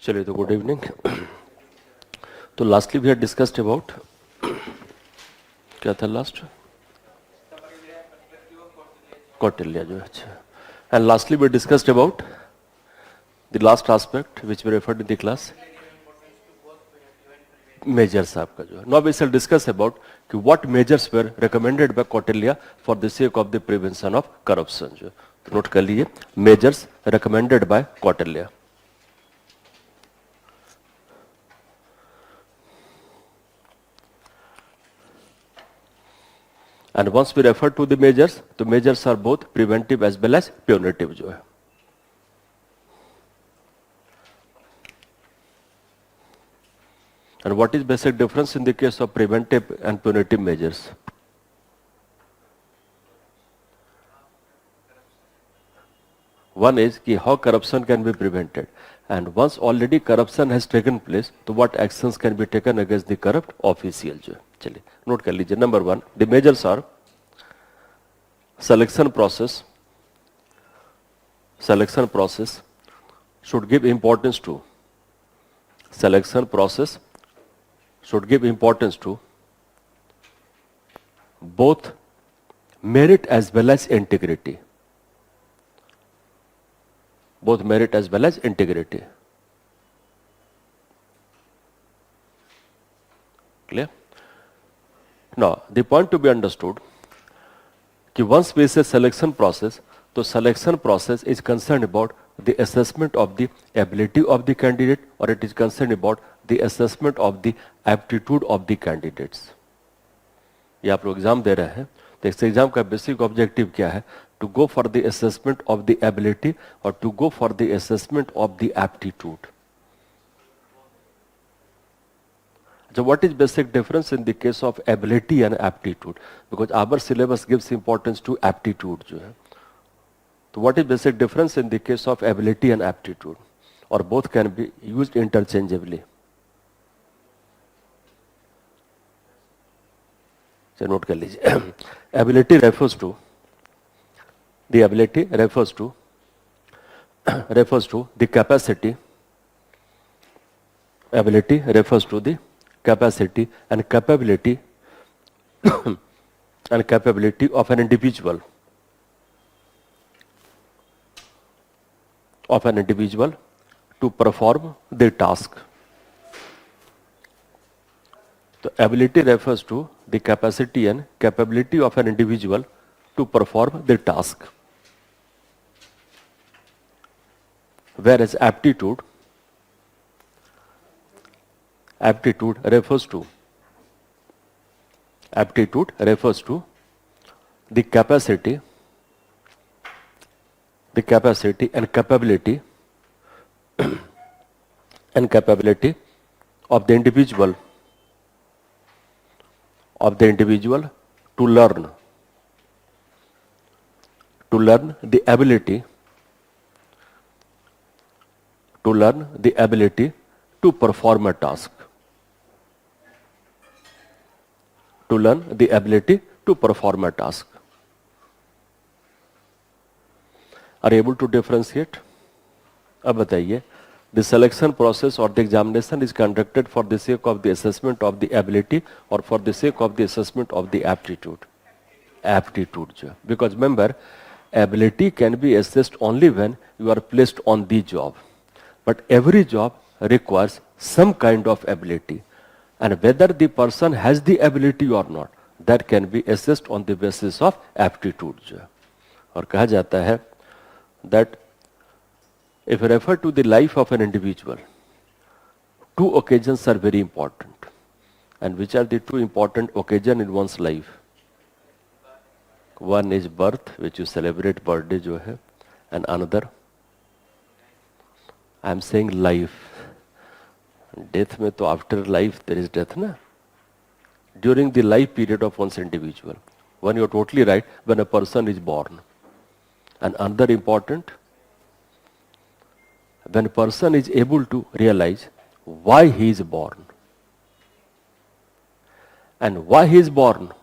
चलिए, तो good evening. तो lastly we had discussed about, क्या था लास्ट? कौटिल्य जो है। अच्छा, and lastly we discussed about the last aspect which we referred in the class, measures आपका जो है। Now we shall discuss about कि what measures were recommended by Kautilya for the sake of the prevention of corruption. जो तो note कर लीजिए, measures recommended by Kautilya. And once we refer to the measures, the measures are both preventive as well as punitive जो है। And what is basic difference in the case of preventive and punitive measures? One is कि how corruption can be prevented, and once already corruption has taken place, तो what actions can be taken against the corrupt official जो है। चलिए note कर लीजिए। Number one, the measures are selection process should give importance to both merit as well as integrity. Clear? Now, the point to be understood कि once we say selection process, तो selection process is concerned about the assessment of the ability of the candidate, or it is concerned about the assessment of the aptitude of the candidates. ये आप लोग exam दे रहे हैं, तो इस exam का basic objective क्या है? To go for the assessment of the ability और to go for the assessment of the aptitude. So what is basic difference in the case of ability and aptitude? Because our syllabus gives importance to aptitude जो है। So what is basic difference in the case of ability and aptitude? Or both can be used interchangeably. So note कर लीजिए। ability refers to the capacity. Ability refers to the capacity and capability of an individual to perform the task. So ability refers to the capacity and capability of an individual to perform the task, whereas aptitude refers to the capacity and capability of the individual to learn the ability to perform a task. Are you able to differentiate? अब बताइए, the selection process or the examination is conducted for the sake of the assessment of the ability or for the sake of the assessment of the aptitude. जो, because remember, ability can be assessed only when you are placed on the job, but every job requires some kind of ability, and whether the person has the ability or not, that can be assessed on the basis of aptitude जो है। और कहा जाता है that if you refer to the life of an individual, two occasions are very important. And which are the two important occasions in one's life? One is birth, which you celebrate birthday जो है, and another, I am saying life. Death में तो after life there is death ना? During the life period of one's individual. One, you are totally right, when a person is born. And another important, when a person is able to realize why he is born. And why he is born,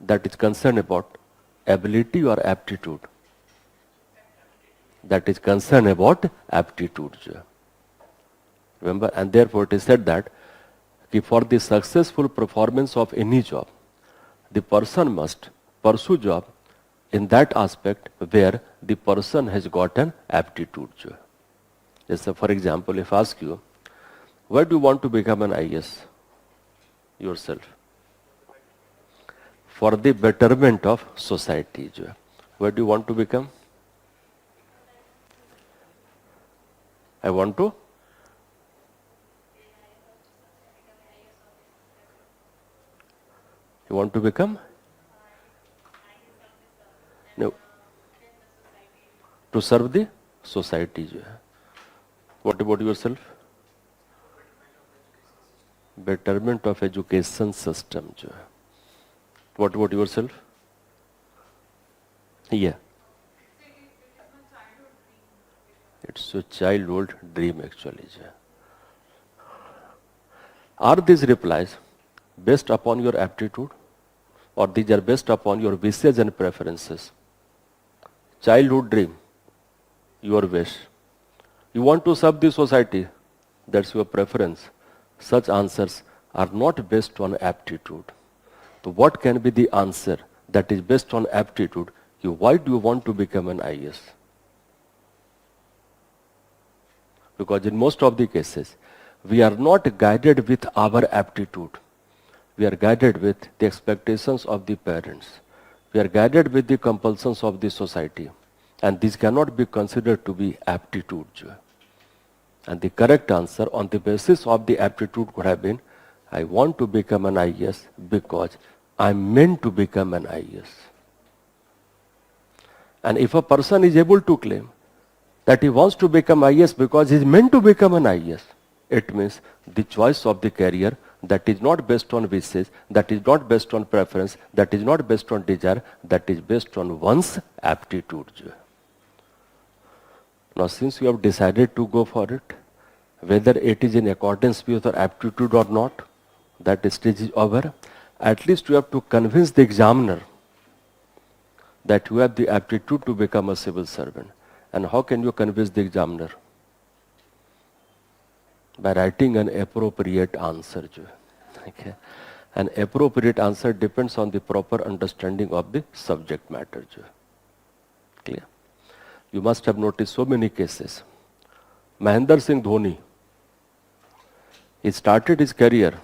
that is concerned about ability or aptitude? That is concerned about aptitude. Remember, and therefore it is said that for the successful performance of any job, the person must pursue job in that aspect where the person has got an aptitude. Just for example, if I ask you, why do you want to become an IAS yourself? For the betterment of society. Where do you want to become? I want to? You want to become? No. To serve the society. What about yourself? Betterment of education system. What about yourself? Yeah. It's your childhood dream actually. Are these replies based upon your aptitude, or these are based upon your wishes and preferences? Childhood dream, your wish. You want to serve the society, that's your preference. Such answers are not based on aptitude. So what can be the answer that is based on aptitude? Why do you want to become an IAS? Because in most of the cases, we are not guided with our aptitude. We are guided with the expectations of the parents. We are guided with the compulsions of the society. And this cannot be considered to be aptitude. And the correct answer on the basis of the aptitude could have been, I want to become an IAS because I'm meant to become an IAS. And if a person is able to claim that he wants to become IAS because he is meant to become an IAS, it means the choice of the career that is not based on wishes, that is not based on preference, that is not based on desire, that is based on one's aptitude. Now since you have decided to go for it, whether it is in accordance with your aptitude or not, that stage is over. At least you have to convince the examiner that you have the aptitude to become a civil servant. And how can you convince the examiner? By writing an appropriate answer. Okay. An appropriate answer depends on the proper understanding of the subject matter. Clear? You must have noticed so many cases. Mahendra Singh Dhoni, he started his career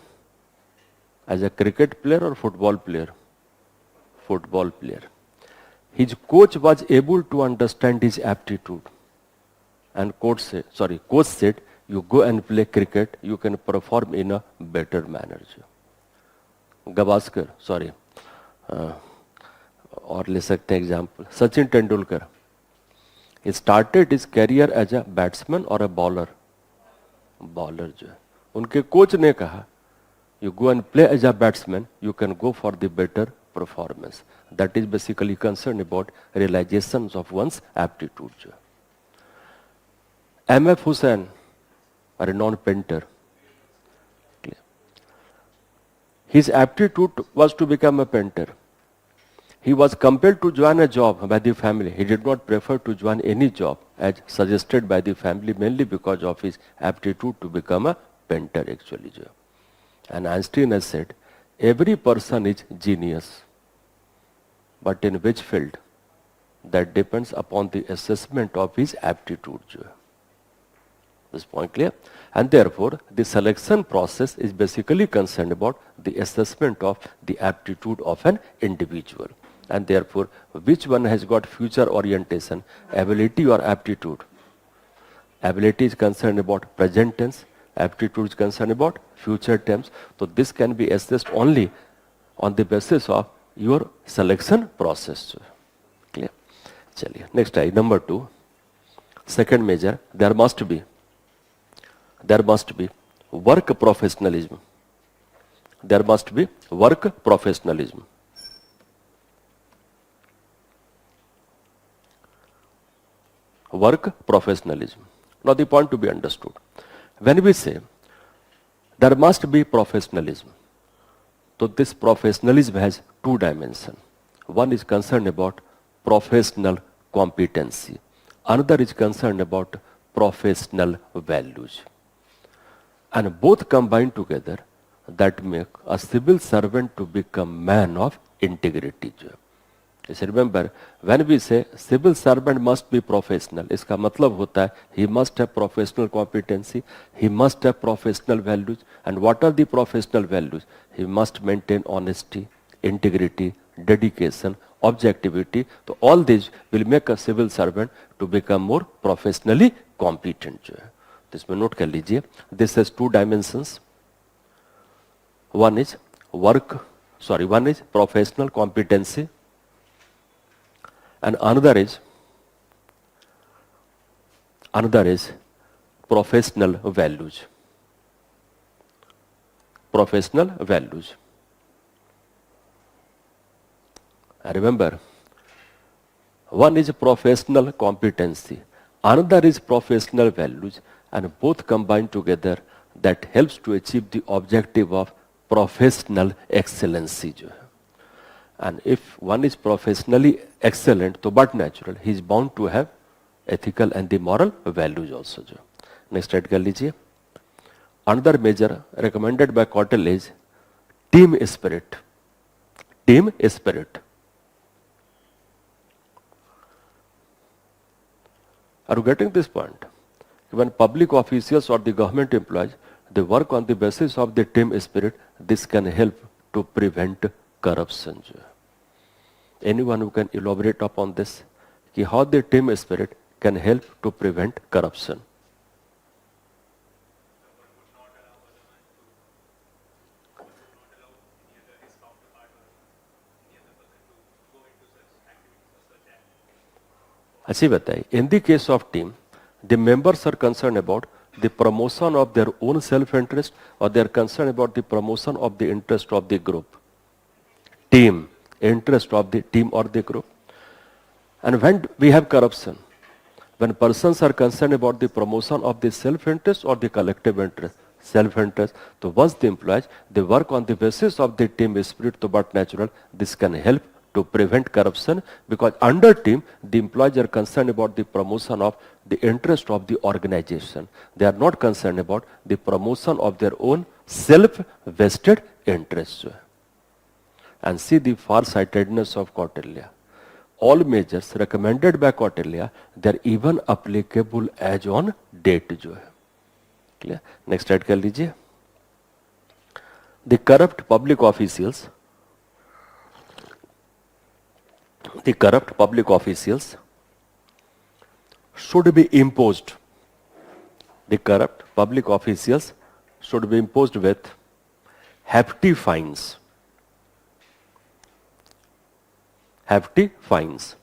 as a cricket player or football player? Football player. His coach was able to understand his aptitude. And coach said, you go and play cricket, you can perform in a better manner. Gavaskar, और ले सकते हैं example, Sachin Tendulkar. He started his career as a batsman or a bowler. Bowler जो है. उनके coach ने कहा, you go and play as a batsman, you can go for the better performance. That is basically concerned about realizations of one's aptitude. M.F. Hussain, a renowned painter. His aptitude was to become a painter. He was compelled to join a job by the family. He did not prefer to join any job as suggested by the family, mainly because of his aptitude to become a painter actually. And Einstein has said, every person is genius. But in which field? That depends upon the assessment of his aptitude. This point clear? And therefore, the selection process is basically concerned about the assessment of the aptitude of an individual. And therefore, which one has got future orientation, ability or aptitude? Ability is concerned about present tense, aptitude is concerned about future tense. So this can be assessed only on the basis of your selection process. Clear? Chaliye. Next I, number 2. Second measure, there must be work professionalism. There must be work professionalism. Work professionalism. Now the point to be understood. When we say there must be professionalism, so this professionalism has two dimensions. One is concerned about professional competency. Another is concerned about professional values. And both combined together, that make a civil servant to become man of integrity. Just remember, when we say civil servant must be professional, इसका मतलब होता है he must have professional competency, he must have professional values. And what are the professional values? He must maintain honesty, integrity, dedication, objectivity. So all these will make a civil servant to become more professionally competent. जो है तो इसमें note कर लीजिए, this has two dimensions. One is professional competency, and another is professional values. Professional values. And remember, one is professional competency, another is professional values, and both combined together that helps to achieve the objective of professional excellency. And if one is professionally excellent, so but natural, he is bound to have ethical and the moral values also. Next slide कर लीजिए. Another measure recommended by Cottle is team spirit. Team spirit. Are you getting this point? When public officials or the government employees, they work on the basis of the team spirit, this can help to prevent corruption. Anyone who can elaborate upon this? How the team spirit can help to prevent corruption? अच्छी बताइए. In the case of team, the members are concerned about the promotion of their own self-interest, or they are concerned about the promotion of the interest of the group. Team, interest of the team or the group. And when we have corruption, when persons are concerned about the promotion of the self-interest or the collective interest, self-interest, so once the employees, they work on the basis of the team spirit, so but natural, this can help to prevent corruption, because under team, the employees are concerned about the promotion of the interest of the organization. They are not concerned about the promotion of their own self-vested interests. And see the far-sightedness of Kautilya. All measures recommended by Kautilya, they are even applicable as on date. Clear? Next slide कर लीजिए. The corrupt public officials should be imposed. The corrupt public officials should be imposed with hefty fines. Hefty fines.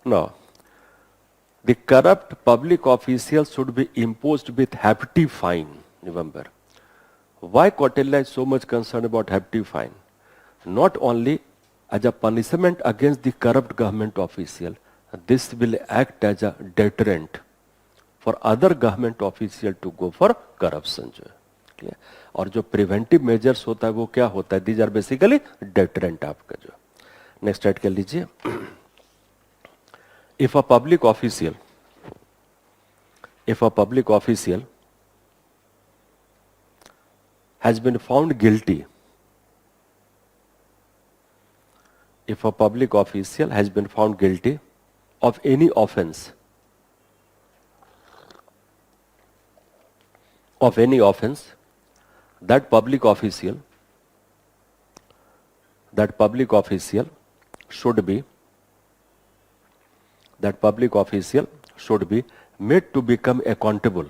Now, the corrupt public officials should be imposed with hefty fine. Remember, why Kautilya is so much concerned about hefty fine? Not only as a punishment against the corrupt government official, this will act as a deterrent for other government official to go for corruption. और जो preventive measures होता है वो क्या होता है? These are basically deterrent आपका. जो नेक्स्ट स्लाइड कर लीजिए. If a public official has been found guilty, if a public official has been found guilty of any offense, that public official should be made to become accountable.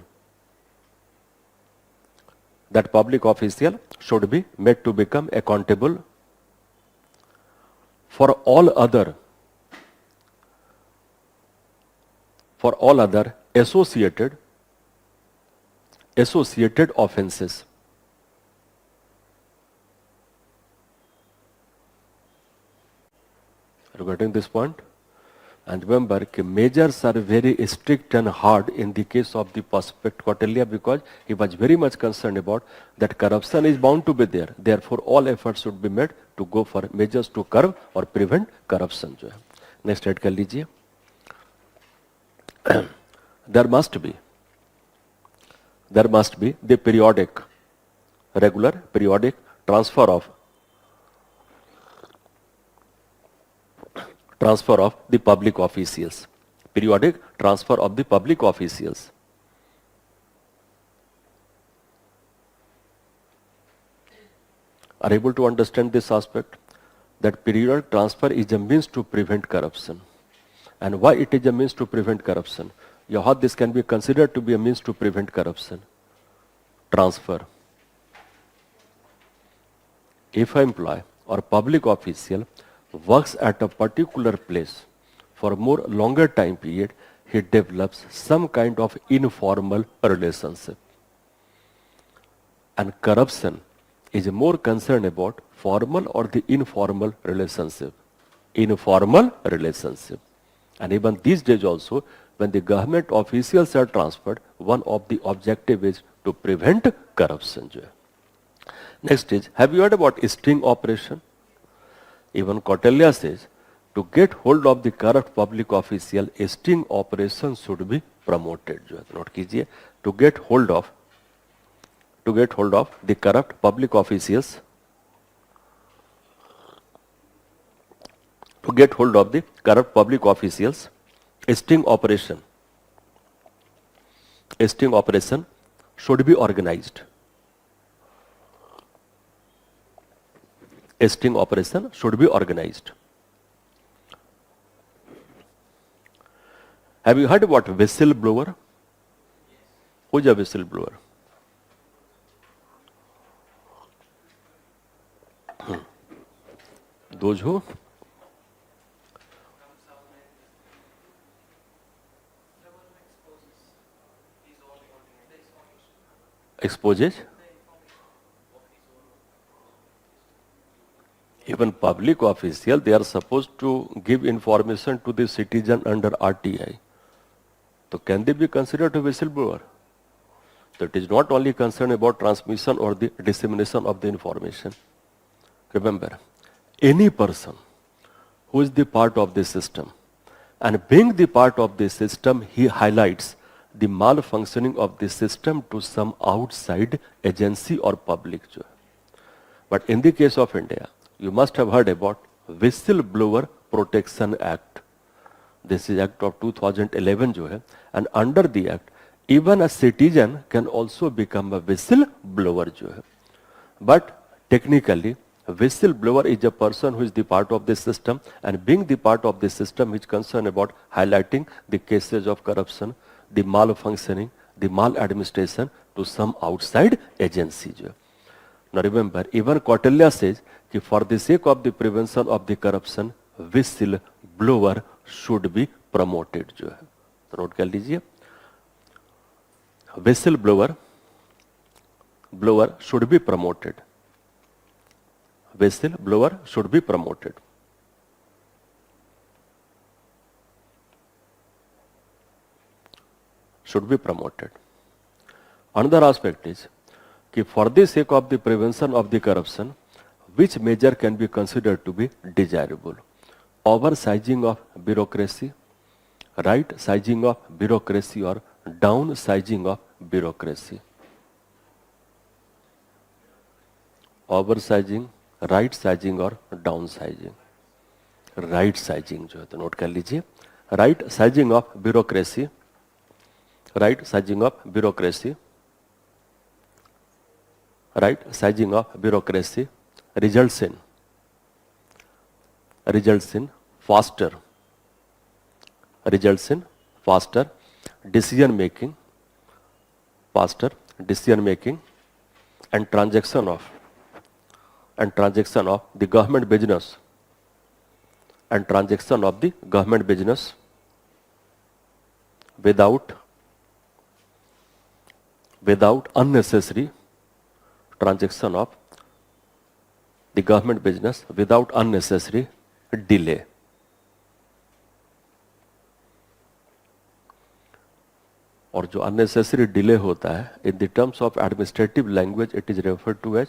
That public official should be made to become accountable for all other associated offenses. Are you getting this point? And remember, measures are very strict and hard in the case of the prospect Kautilya because he was very much concerned about that corruption is bound to be there. Therefore, all efforts should be made to go for measures to curb or prevent corruption. जो है next add कर लीजिए. There must be the regular periodic transfer of the public officials. Periodic transfer of the public officials. Are able to understand this aspect? That periodic transfer is a means to prevent corruption. And why it is a means to prevent corruption? How this can be considered to be a means to prevent corruption? Transfer. If an employee or public official works at a particular place for more longer time period, he develops some kind of informal relationship. And corruption is more concerned about formal or the informal relationship. Informal relationship. And even these days also, when the government officials are transferred, one of the objective is to prevent corruption. Next is, have you heard about sting operation? Even Kautilya says, to get hold of the corrupt public official, a sting operation should be promoted. Note कीजिए, to get hold of the corrupt public officials, a sting operation should be organized. A sting operation should be organized. Have you heard about whistleblower? Who is a whistleblower? Those who exposes even public official, they are supposed to give information to the citizen under RTI. So can they be considered a whistleblower? So it is not only concerned about transmission or the dissemination of the information. Remember, any person who is the part of the system, and being the part of the system, he highlights the malfunctioning of the system to some outside agency or public. But in the case of India, you must have heard about Whistleblower Protection Act. This is Act of 2011, and under the Act, even a citizen can also become a whistleblower. But technically, a whistleblower is a person who is the part of the system, and being the part of the system is concerned about highlighting the cases of corruption, the malfunctioning, the maladministration to some outside agency. Now remember, even Kautilya says that for the sake of the prevention of the corruption, whistleblower should be promoted. So note कर लीजिए, whistleblower should be promoted. Whistleblower should be promoted. Should be promoted. Another aspect is that for the sake of the prevention of the corruption, which measure can be considered to be desirable? Oversizing of bureaucracy, right sizing of bureaucracy, or downsizing of bureaucracy? Oversizing, right sizing or downsizing? Right sizing जो है तो note कर लीजिए. Right sizing of bureaucracy, right sizing of bureaucracy, right sizing of bureaucracy results in faster decision making, and transaction of the government business, without unnecessary transaction of the government business without unnecessary delay. और जो unnecessary delay होता है, in the terms of administrative language it is referred to as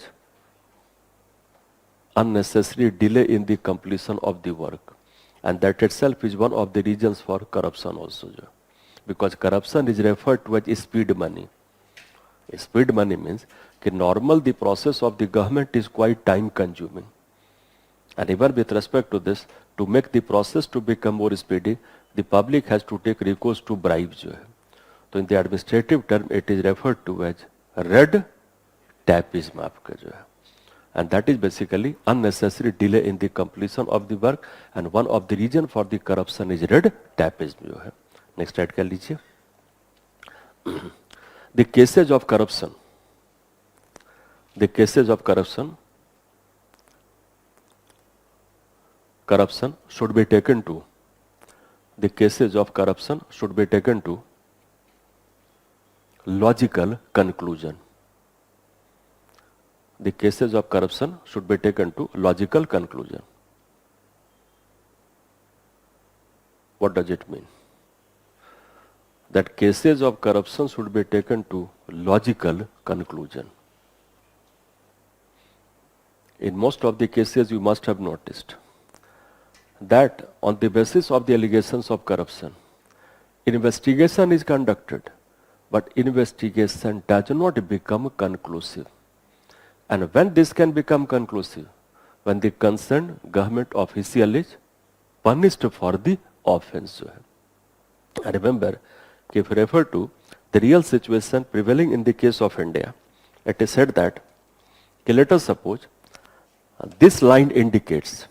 unnecessary delay in the completion of the work, and that itself is one of the reasons for corruption also, because corruption is referred to as speed money. Speed money means कि normal the process of the government is quite time consuming, and even with respect to this, to make the process to become more speedy, the public has to take recourse to bribes जो है. तो in the administrative term it is referred to as red tapeism आपका जो है. And that is basically unnecessary delay in the completion of the work, and one of the reason for the corruption is red tapeism जो है. Next slide कर लीजिए. The cases of corruption. The cases of corruption should be taken to. The cases of corruption should be taken to logical conclusion. The cases of corruption should be taken to logical conclusion. What does it mean? That cases of corruption should be taken to logical conclusion. In most of the cases you must have noticed that on the basis of the allegations of corruption, investigation is conducted, but investigation does not become conclusive. And when this can become conclusive? When the concerned government official is punished for the offense. I remember, if you refer to the real situation prevailing in the case of India, it is said that, let us suppose this line indicates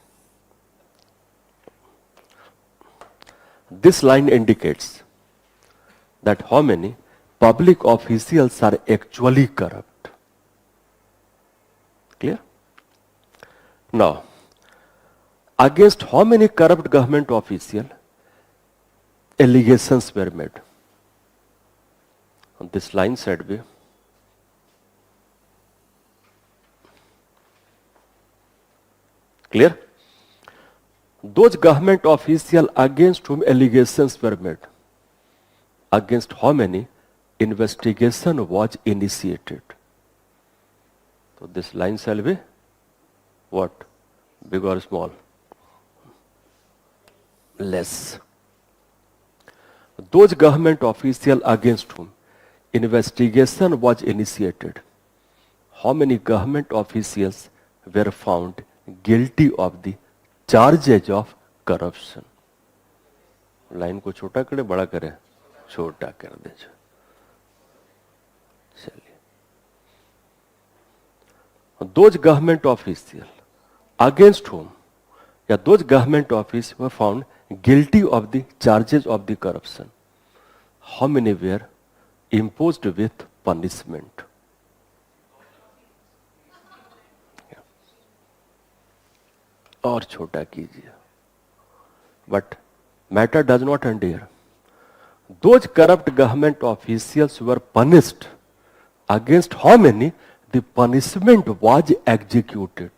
that how many public officials are actually corrupt. Clear? Now, against how many corrupt government officials allegations were made? On this line said we. Clear? Those government officials against whom allegations were made, against how many investigation was initiated? So this line shall be what? Big or small? Less. Those government officials against whom investigation was initiated, how many government officials were found guilty of the charges of corruption? Line को छोटा करे बड़ा करे? छोटा कर दे. चलिए. Those government officials against whom, those government officials were found guilty of the charges of the corruption, how many were imposed with punishment? और छोटा कीजिए. But matter does not end here. Those corrupt government officials were punished. Against how many the punishment was executed?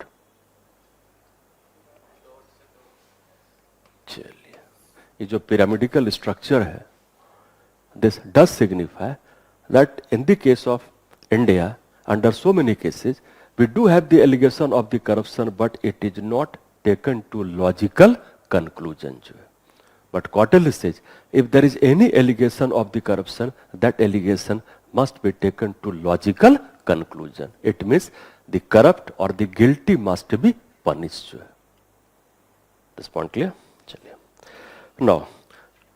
चलिए, ये जो pyramidal structure है, this does signify that in the case of India, under so many cases, we do have the allegation of the corruption, but it is not taken to logical conclusion. But Kautilya says, if there is any allegation of the corruption, that allegation must be taken to logical conclusion. It means the corrupt or the guilty must be punished. This point clear? Now,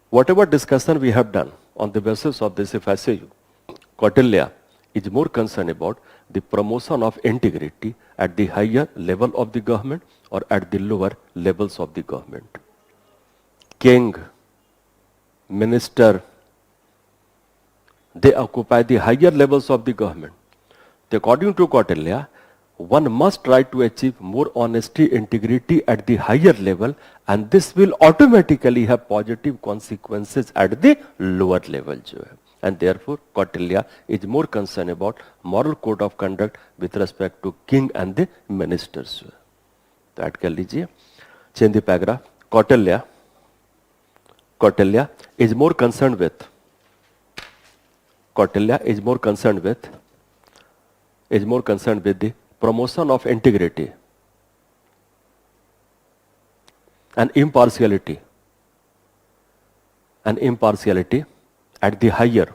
whatever discussion we have done on the basis of this, if I say you, Kautilya is more concerned about the promotion of integrity at the higher level of the government or at the lower levels of the government. King, minister, they occupy the higher levels of the government. According to Kautilya, one must try to achieve more honesty, integrity at the higher level, and this will automatically have positive consequences at the lower level. And therefore, Kautilya is more concerned about moral code of conduct with respect to king and the ministers. तो add कर लीजिए, change the paragraph. Kautilya is more concerned with Kautilya is more concerned with the promotion of integrity and impartiality at the higher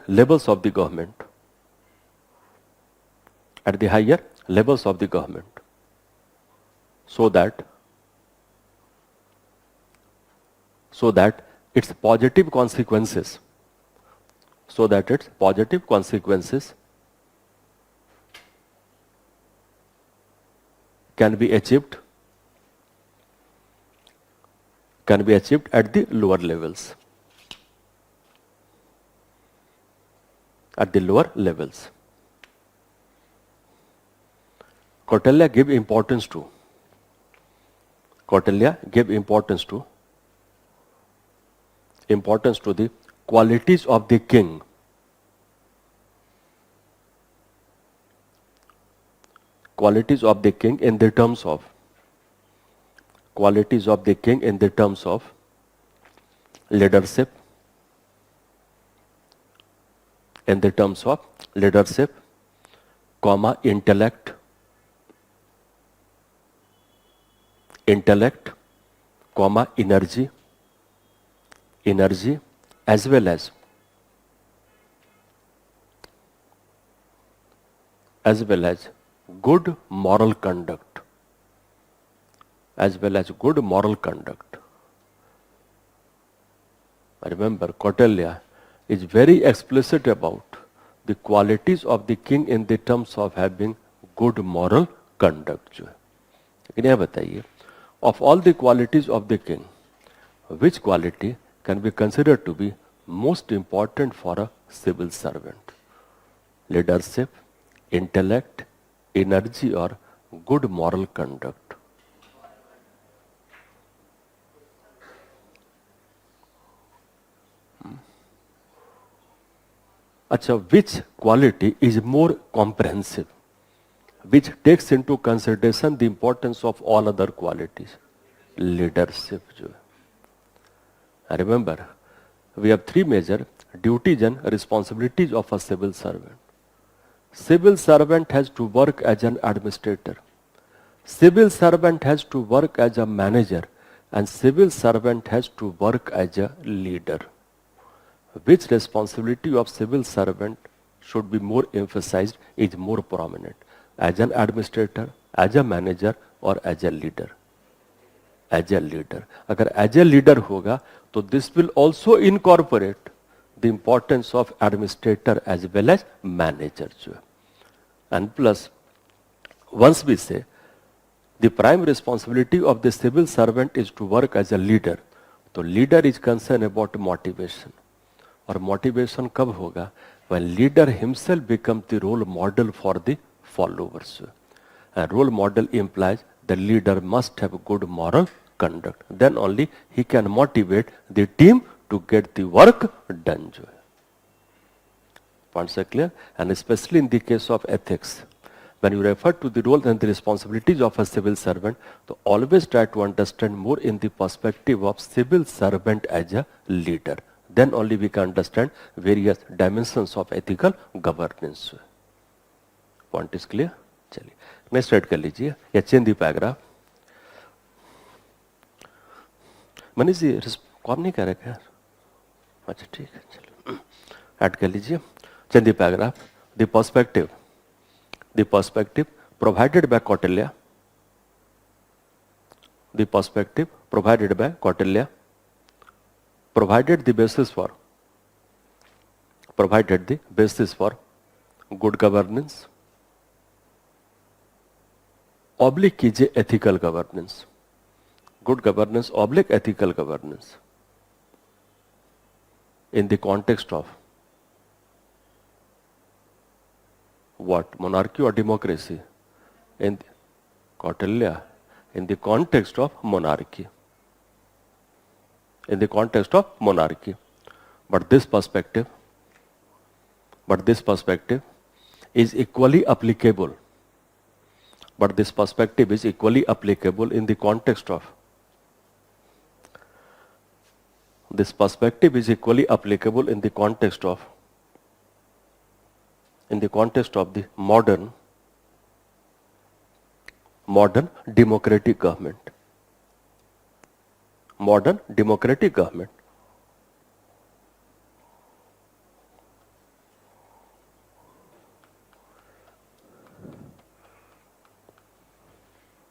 levels of the government. So that its positive consequences can be achieved at the lower levels. Kautilya gave importance to the qualities of the king. In the terms of leadership, intellect, energy, as well as good moral conduct. Remember, Kautilya is very explicit about the qualities of the king in the terms of having good moral conduct. लेकिन यह बताइए, of all the qualities of the king, which quality can be considered to be most important for a civil servant? Leadership, intellect, energy, or good moral conduct? अच्छा, which quality is more comprehensive, which takes into consideration the importance of all other qualities? Leadership. Remember, we have three major duties and responsibilities of a civil servant. Civil servant has to work as an administrator. Civil servant has to work as a manager, and civil servant has to work as a leader. Which responsibility of civil servant should be more emphasized, is more prominent? As an administrator, as a manager, or as a leader? As a leader. अगर as a leader होगा, तो this will also incorporate the importance of administrator as well as manager. And plus, once we say the prime responsibility of the civil servant is to work as a leader, तो leader is concerned about motivation. और motivation कब होगा? When leader himself becomes the role model for the followers. A role model implies the leader must have good moral conduct. Then only he can motivate the team to get the work done. Points are clear? And especially in the case of ethics, when you refer to the roles and the responsibilities of a civil servant, so always try to understand more in the perspective of civil servant as a leader. Then only we can understand various dimensions of ethical governance. Point is clear? चलिए next add कर लीजिए या change the paragraph. Manish ji कॉम नहीं कर रहे क्या? अच्छा ठीक है, चलो ऐड कर लीजिए. Change the paragraph. The perspective provided by Kautilya. The perspective provided by Kautilya provided the basis for good governance, oblique कीजिए ethical governance. Good governance oblique ethical governance in the context of what? Monarchy or democracy? In Kautilya, in the context of monarchy. In the context of monarchy. But this perspective is equally applicable. But this perspective is equally applicable in the context of This perspective is equally applicable in the context of the modern democratic government. Modern democratic government.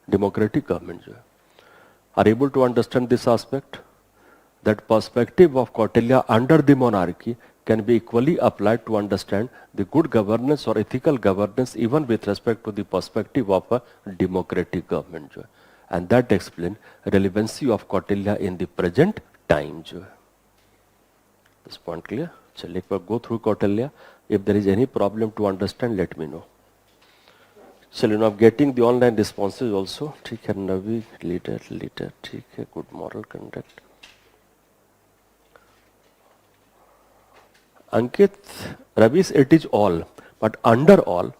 Democratic government are able to understand this aspect, that perspective of Kautilya under the monarchy can be equally applied to understand the good governance or ethical governance even with respect to the perspective of a democratic government. And that explains relevancy of Kautilya in the present time. This point clear? Chaliye go through Kautilya. If there is any problem to understand, let me know. So you know, getting the online responses also. ठीक है, Navi, leader, ठीक है, good moral conduct. Ankit, Ravis, it is all, but under all,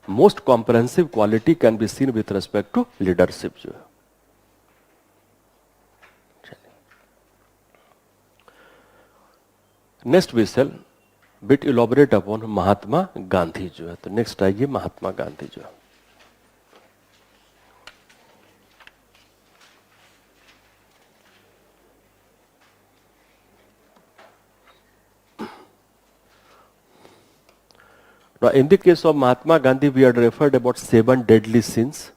most comprehensive quality can be seen with respect to leadership. Next we shall bit elaborate upon Mahatma Gandhi. तो next आइए Mahatma Gandhi. Now, in the case of Mahatma Gandhi, we had referred about 7 deadly sins.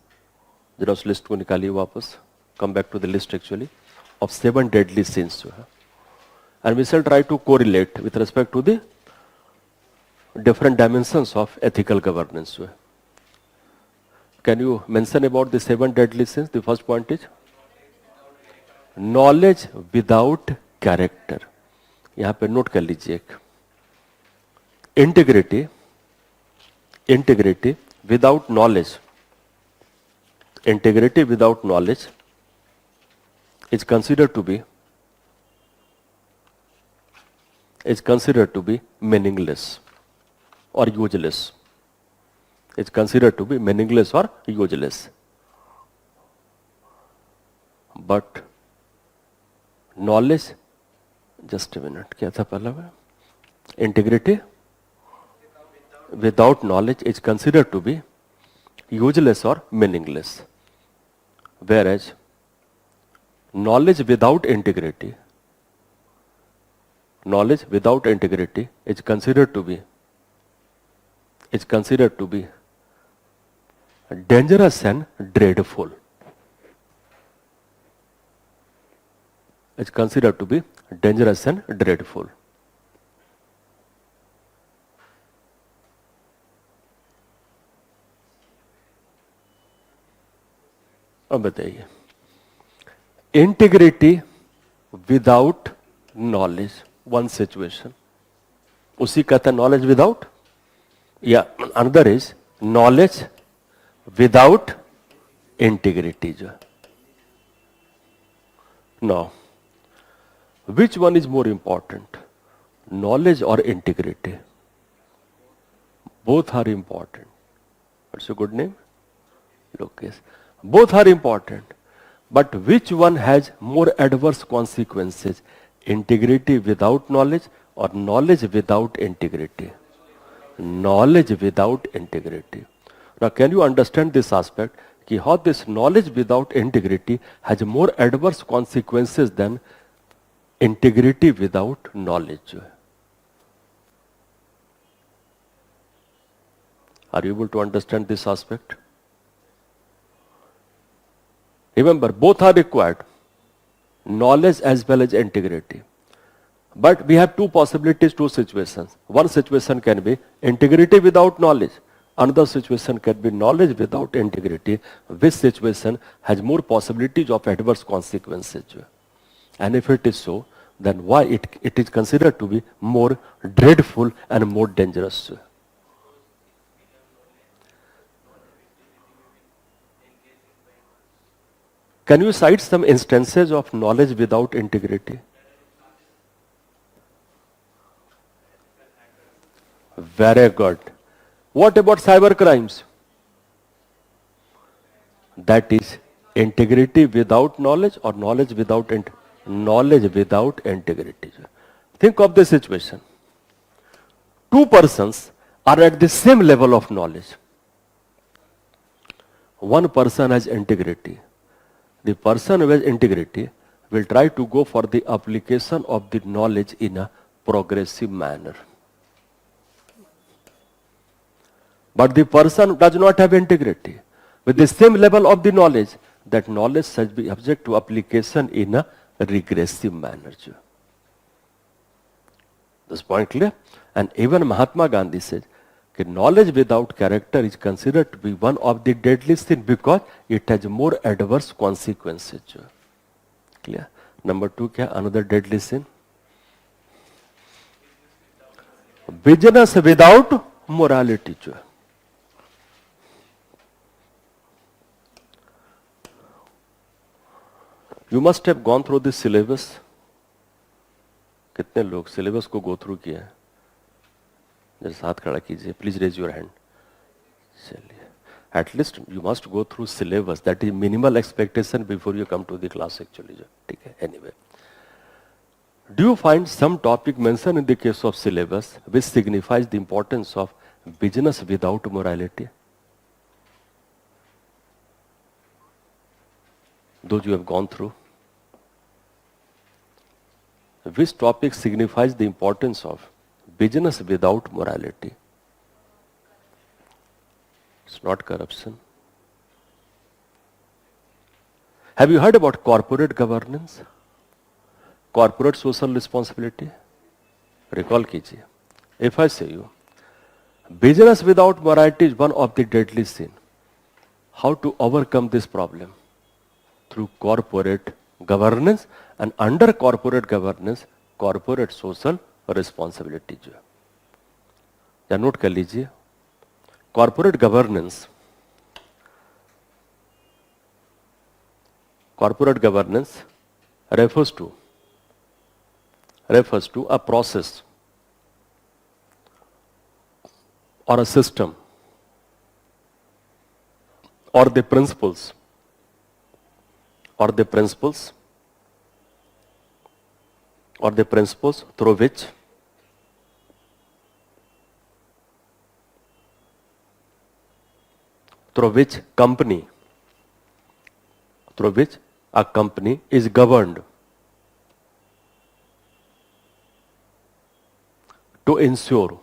जरा उस list को निकालिए वापस. Come back to the list actually of 7 deadly sins. And we shall try to correlate with respect to the different dimensions of ethical governance. Can you mention about the 7 deadly sins? The first point is knowledge without character. यहाँ पे note कर लीजिए एक. Integrity without knowledge. Integrity without knowledge is considered to be meaningless or useless. It's considered to be meaningless or useless. But knowledge, just a minute, क्या था पहला में? Integrity without knowledge is considered to be useless or meaningless. Whereas knowledge without integrity is considered to be dangerous and dreadful. It's considered to be dangerous and dreadful. अब बताइए, integrity without knowledge, one situation, उसी का था knowledge without, या another is knowledge without integrity. जो no, which one is more important, knowledge और integrity? Both are important. What's your good name? Lokesh. Both are important, but which one has more adverse consequences? Integrity without knowledge or knowledge without integrity? Knowledge without integrity. Now, can you understand this aspect? Ki how this knowledge without integrity has more adverse consequences than integrity without knowledge. Are you able to understand this aspect? Remember, both are required, knowledge as well as integrity. But we have two possibilities, two situations. One situation can be integrity without knowledge. Another situation can be knowledge without integrity. Which situation has more possibilities of adverse consequences? And if it is so, then why it is considered to be more dreadful and more dangerous? Can you cite some instances of knowledge without integrity? Very good. What about cyber crimes? That is integrity without knowledge or knowledge without knowledge without integrity. Think of the situation. Two persons are at the same level of knowledge. One person has integrity. The person who has integrity will try to go for the application of the knowledge in a progressive manner. But the person who does not have integrity, with the same level of the knowledge, that knowledge shall be subject to application in a regressive manner. This point clear? And even Mahatma Gandhi said, that knowledge without character is considered to be one of the deadly sins because it has more adverse consequences. Clear? Number two, kya? Another deadly sin? Business without morality. You must have gone through this syllabus. कितने लोग syllabus को go through किया है? जरा हाथ खड़ा कीजिए, please raise your hand. चलिए, at least you must go through syllabus. That is minimal expectation before you come to the class actually. ठीक है? Anyway, do you find some topic mentioned in the case of syllabus which signifies the importance of business without morality? Those you have gone through. Which topic signifies the importance of business without morality? It's not corruption. Have you heard about corporate governance? Corporate social responsibility? Recall कीजिए. If I say you, business without morality is one of the deadly sin. How to overcome this problem? Through corporate governance, and under corporate governance, corporate social responsibility. या note कर लीजिए. Corporate governance refers to a process or a system or the principles through which a company is governed to ensure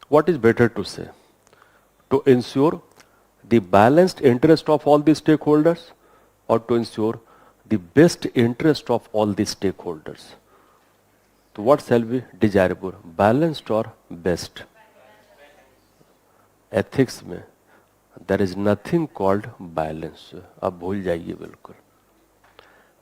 what is better to say, to ensure the balanced interest of all the stakeholders, or to ensure the best interest of all the stakeholders. So what shall be desirable, balanced or best? Ethics में there is nothing called balance. आप भूल जाइए बिल्कुल.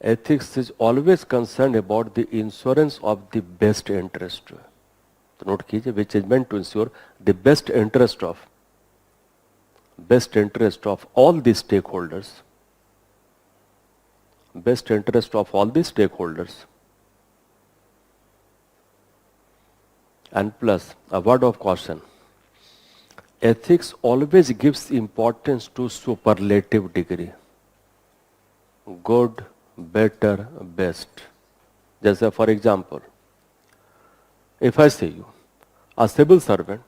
Ethics is always concerned about the insurance of the best interest. तो note कीजिए, which is meant to ensure the best interest of all the stakeholders. Best interest of all the stakeholders. And plus, a word of caution. Ethics always gives importance to superlative degree. Good, better, best. Just for example, if I say you, a civil servant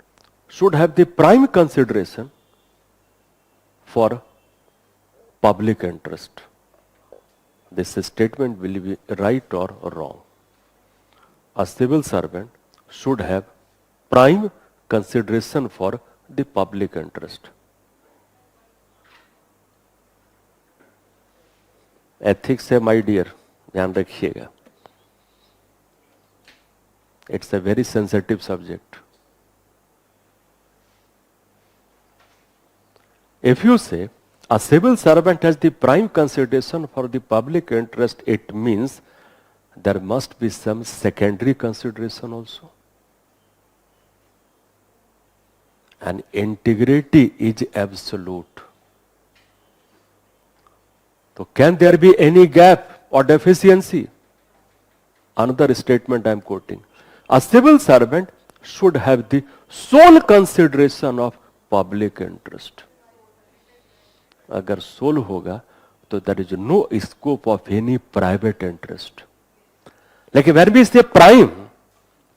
should have the prime consideration for public interest. This statement will be right or wrong. A civil servant should have prime consideration for the public interest. Ethics है my dear, ध्यान रखिएगा. It's a very sensitive subject. If you say a civil servant has the prime consideration for the public interest, it means there must be some secondary consideration also. And integrity is absolute. So can there be any gap or deficiency? Another statement I am quoting. A civil servant should have the sole consideration of public interest. अगर sole होगा तो there is no scope of any private interest. लेकिन when we say prime,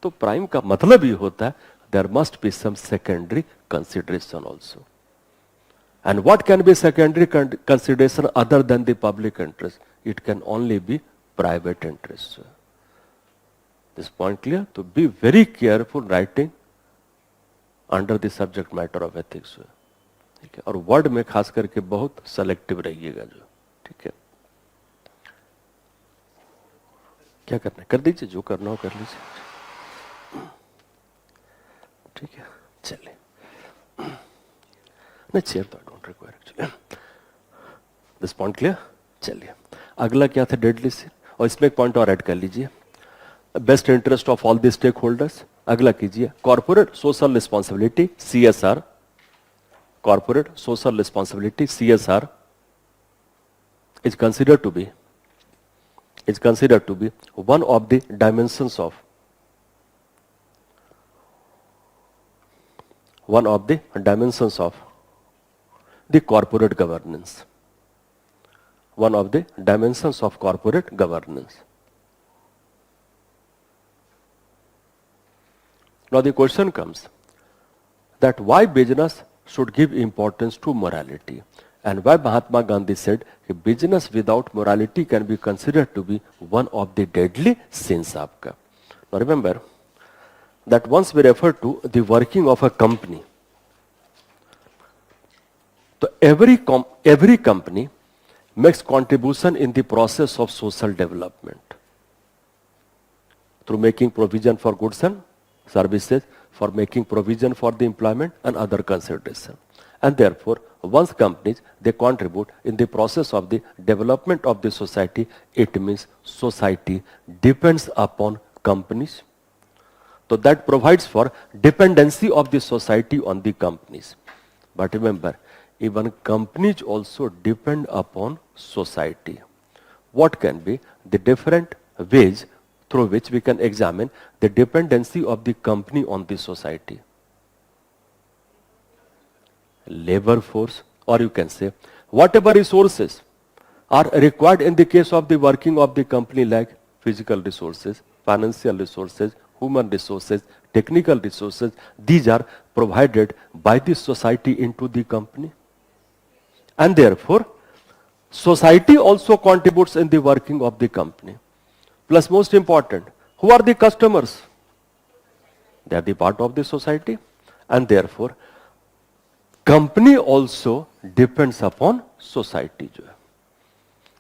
तो prime का मतलब ये होता है there must be some secondary consideration also. And what can be secondary consideration other than the public interest? It can only be private interest. This point clear? To be very careful writing under the subject matter of ethics. ठीक है, और word में खास करके बहुत selective रहिएगा जो. ठीक है, क्या करना है कर दीजिए, जो करना हो कर लीजिए. ठीक है, चलिए. नहीं, चेयर तो don't require actually. This point clear. चलिए, अगला क्या था? Deadly sin. और इसमें एक पॉइंट और ऐड कर लीजिए, best interest of all the stakeholders. अगला कीजिए, corporate social responsibility CSR. Corporate social responsibility CSR is considered to be one of the dimensions of the corporate governance. One of the dimensions of corporate governance. Now the question comes that why business should give importance to morality, and why Mahatma Gandhi said business without morality can be considered to be one of the deadly sins. Aapka. Now remember that once we refer to the working of a company, so every company makes contribution in the process of social development through making provision for goods and services, for making provision for the employment and other consideration. And therefore, once companies, they contribute in the process of the development of the society, it means society depends upon companies. So that provides for dependency of the society on the companies. But remember, even companies also depend upon society. What can be the different ways through which we can examine the dependency of the company on the society? Labor force, or you can say whatever resources are required in the case of the working of the company, like physical resources, financial resources, human resources, technical resources, these are provided by the society into the company. And therefore, society also contributes in the working of the company. Plus, most important, who are the customers? They are the part of the society, and therefore, company also depends upon society.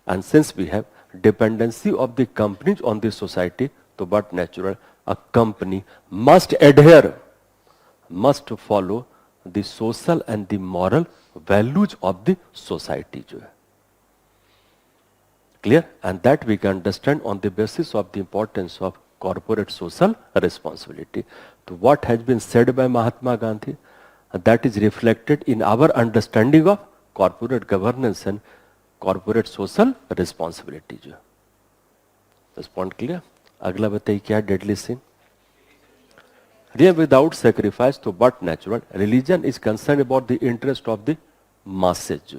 And since we have dependency of the companies on the society, so but natural, a company must adhere, must follow the social and the moral values of the society. Clear? And that we can understand on the basis of the importance of corporate social responsibility. So what has been said by Mahatma Gandhi, that is reflected in our understanding of corporate governance and corporate social responsibility. This point clear? अगला बताइए क्या deadly sin? Without sacrifice to but natural, religion is concerned about the interest of the masses.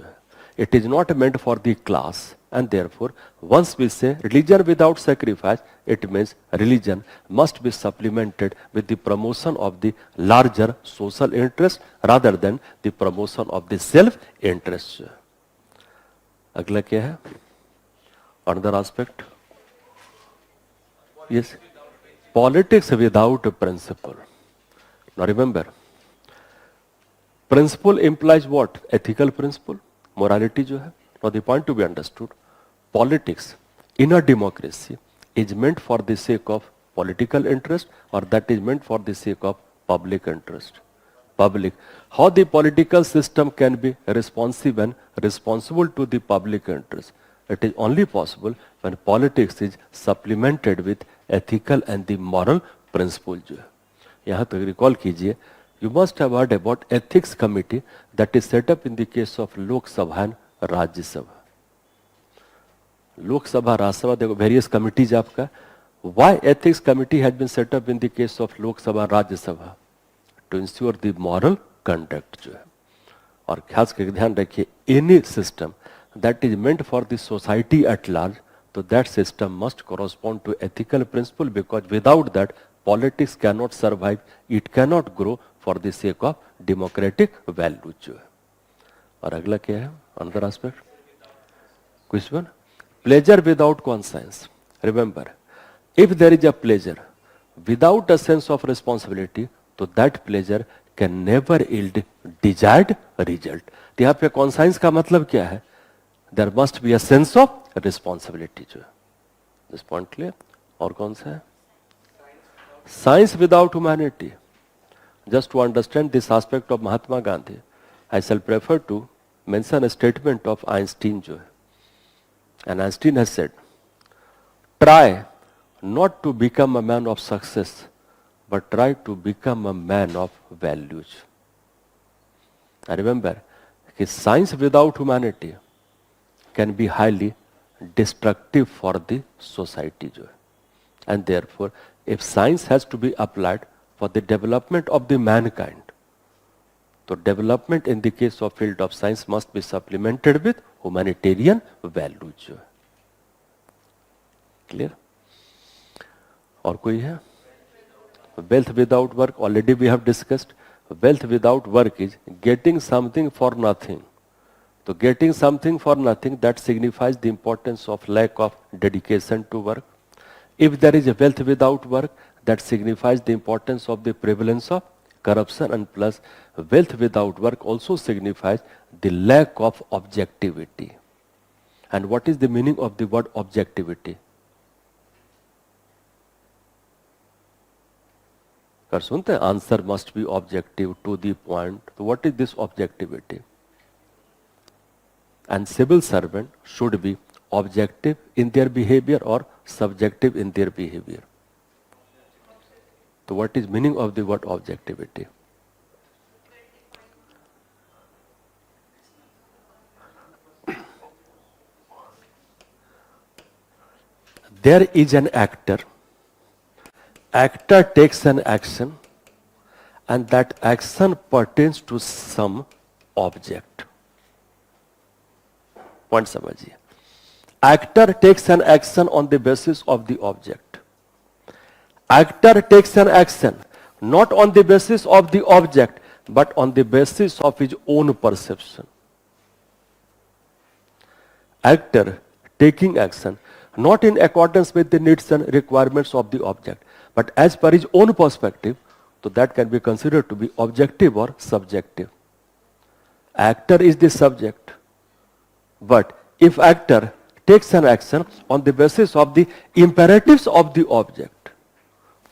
It is not meant for the class, and therefore, once we say religion without sacrifice, it means religion must be supplemented with the promotion of the larger social interest rather than the promotion of the self-interest. अगला क्या है? Another aspect. Yes. Politics without a principle. Now remember, principle implies what? Ethical principle, morality जो है. Now the point to be understood, politics in a democracy is meant for the sake of political interest, or that is meant for the sake of public interest. Public. How the political system can be responsive and responsible to the public interest? It is only possible when politics is supplemented with ethical and the moral principle. यहाँ तक recall कीजिए, you must have heard about ethics committee that is set up in the case of Lok Sabha and Rajya Sabha. Lok Sabha, Rajya Sabha, देखो various committees आपका. Why ethics committee has been set up in the case of Lok Sabha, Rajya Sabha? To ensure the moral conduct जो है. और खास करके ध्यान रखिए, any system that is meant for the society at large, तो that system must correspond to ethical principle, because without that politics can not survive, it can not grow for the sake of democratic values जो है। और अगला क्या है, another aspect, कुछ one, pleasure without conscience. Remember, if there is a pleasure without a sense of responsibility, तो that pleasure can never yield desired result। तो यहाँ पे conscience का मतलब क्या है, there must be a sense of responsibility जो है। this point clear? और कौन सा है, science without humanity। just to understand this aspect of Mahatma Gandhi, I shall prefer to mention a statement of Einstein जो है, and Einstein has said, try not to become a man of success, but try to become a man of values। I remember that science without humanity can be highly destructive for the society, and therefore if science has to be applied for the development of the mankind, so development in the case of field of science must be supplemented with humanitarian values। Clear? और कोई है, wealth without work, already we have discussed, wealth without work is getting something for nothing। तो getting something for nothing, that signifies the importance of lack of dedication to work। if there is a wealth without work, that signifies the importance of the prevalence of corruption, and plus wealth without work also signifies the lack of objectivity। and what is the meaning of the word objectivity? कर सुनते हैं, answer must be objective to the point. तो what is this objectivity? And civil servant should be objective in their behaviour और subjective in their behaviour. तो what is meaning of the word objectivity? There is an actor, actor takes an action and that action pertains to some object। point समझिए, actor takes an action on the basis of the object। actor takes an action not on the basis of the object but on the basis of his own perception। actor taking action not in accordance with the needs and requirements of the object but as per his own perspective, so that can be considered to be objective or subjective। actor is the subject, but if actor takes an action on the basis of the imperatives of the object,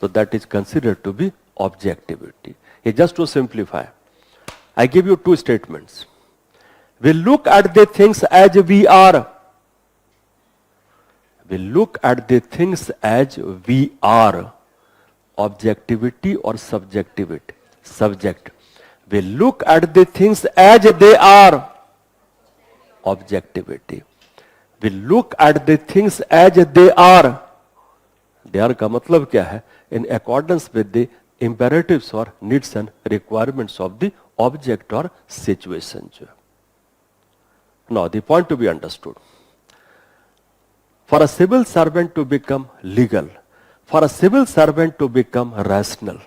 so that is considered to be objectivity। Just to simplify, I give you two statements। we look at the things as we are, we look at the things as we are, objectivity or subjectivity? Subject। we look at the things as they are, objectivity। we look at the things as they are, they are का मतलब क्या है, in accordance with the imperatives or needs and requirements of the object or situation। now the point to be understood, for a civil servant to become legal, for a civil servant to become rational,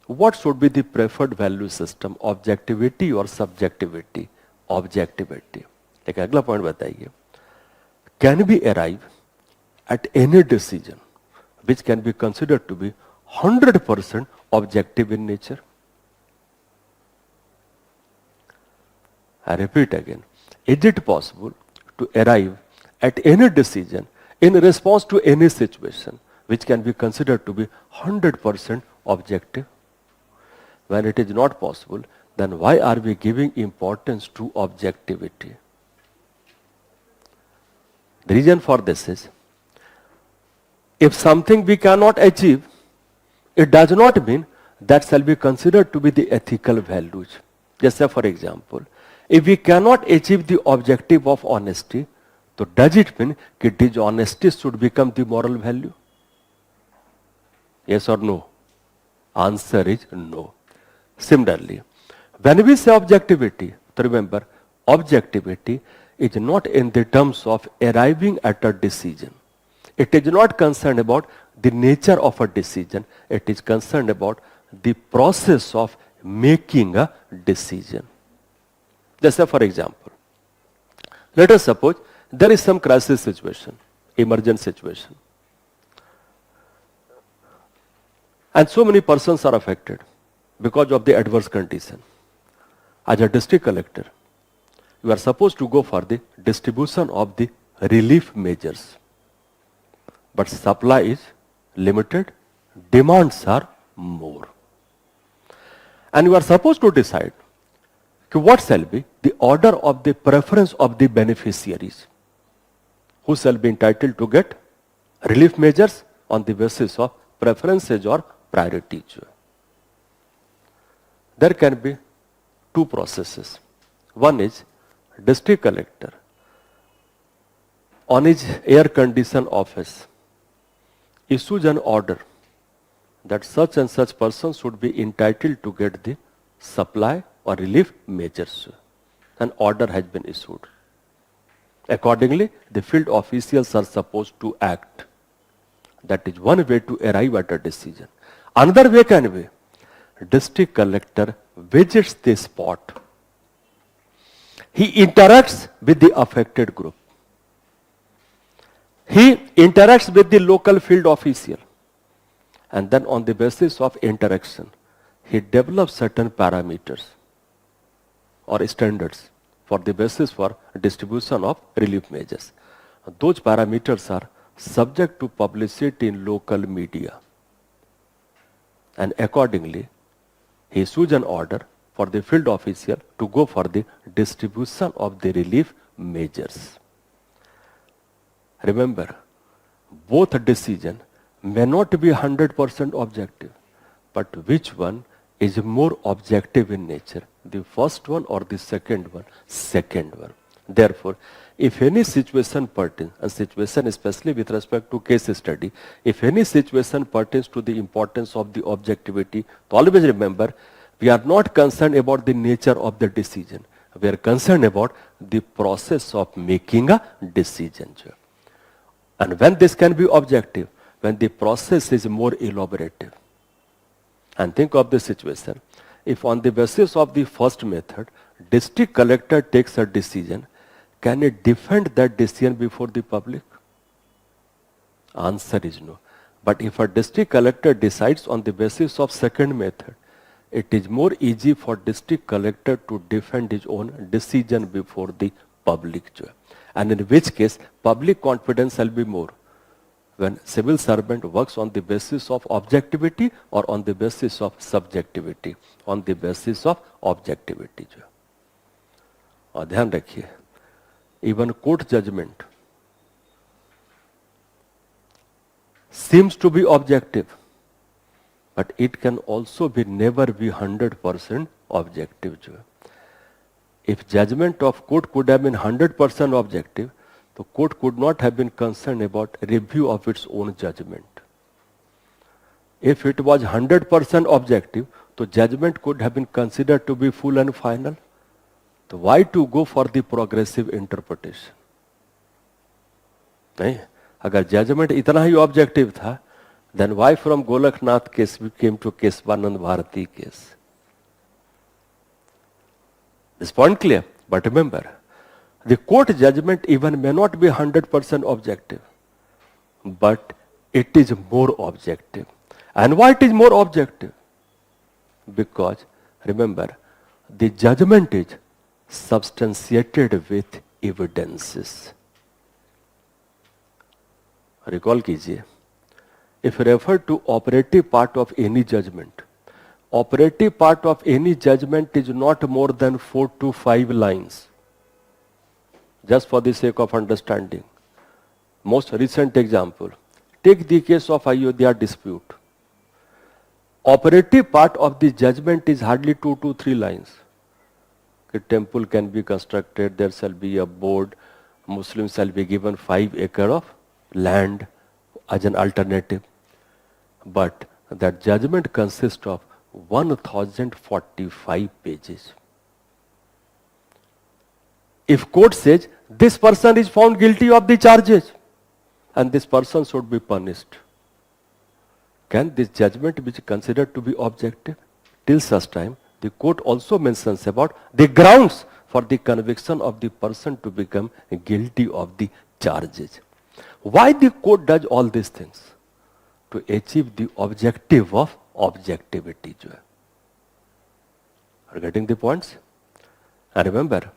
what should be the preferred value system, objectivity or subjectivity? Objectivity। लेकिन अगला point बताइए, can we arrive at any decision which can be considered to be 100% objective in nature? I repeat again, is it possible to arrive at any decision in response to any situation which can be considered to be 100% objective? When it is not possible, then why are we giving importance to objectivity? The reason for this is, if something we cannot achieve, it does not mean that shall be considered to be the ethical values। जैसे for example, if we cannot achieve the objective of honesty, so does it mean that dishonesty should become the moral value? Yes or no? Answer is no। Similarly, When we say objectivity, remember, objectivity is not in the terms of arriving at a decision. It is not concerned about the nature of a decision. It is concerned about the process of making a decision. Let's say, for example, let us suppose there is some crisis situation, emergent situation, and so many persons are affected because of the adverse condition. As a district collector, you are supposed to go for the distribution of the relief measures. But supply is limited, demands are more. And you are supposed to decide what shall be the order of the preference of the beneficiaries, who shall be entitled to get relief measures on the basis of preferences or priorities. There can be two processes. One is district collector on his air condition office issues an order that such and such person should be entitled to get the supply or relief measures. An order has been issued. Accordingly, the field officials are supposed to act. That is one way to arrive at a decision. Another way can be district collector visits the spot. He interacts with the affected group. He interacts with the local field official. And then on the basis of interaction, he develops certain parameters or standards for the basis for distribution of relief measures. Those parameters are subject to publicity in local media. And accordingly, he issues an order for the field official to go for the distribution of the relief measures. Remember, both decisions may not be 100% objective, but which one is more objective in nature, the first one or the second one? Second one. Therefore, if any situation pertains, a situation especially with respect to case study, if any situation pertains to the importance of the objectivity, always remember, we are not concerned about the nature of the decision. We are concerned about the process of making a decision. And when this can be objective, when the process is more elaborative. And think of the situation. If on the basis of the first method, district collector takes a decision, can it defend that decision before the public? Answer is no. But if a district collector decides on the basis of second method, it is more easy for district collector to defend his own decision before the public. And in which case, public confidence shall be more when civil servant works on the basis of objectivity or on the basis of subjectivity, on the basis of objectivity. और ध्यान रखिए, even court judgment seems to be objective, but it can also be never be 100% objective. If judgment of court could have been 100% objective, the court could not have been concerned about review of its own judgment. If it was 100% objective, the judgment could have been considered to be full and final. So why to go for the progressive interpretation? नहीं, अगर judgment इतना ही objective था, then why from Golaknath case we came to Kesvanand Bharati case? This point clear? But remember, the court judgment even may not be 100% objective, but it is more objective. And why it is more objective? Because, remember, the judgment is substantiated with evidences. Recall कीजिए, if you refer to operative part of any judgment, operative part of any judgment is not more than 4 to 5 lines. Just for the sake of understanding. Most recent example, take the case of Ayodhya dispute. Operative part of the judgment is hardly 2 to 3 lines. A temple can be constructed, there shall be a board, Muslims shall be given 5 acres of land as an alternative. But that judgment consists of 1045 pages. If court says this person is found guilty of the charges and this person should be punished, can this judgment be considered to be objective? Till such time, the court also mentions about the grounds for the conviction of the person to become guilty of the charges. Why the court does all these things? To achieve the objective of objectivity. Are you getting the points? And remember,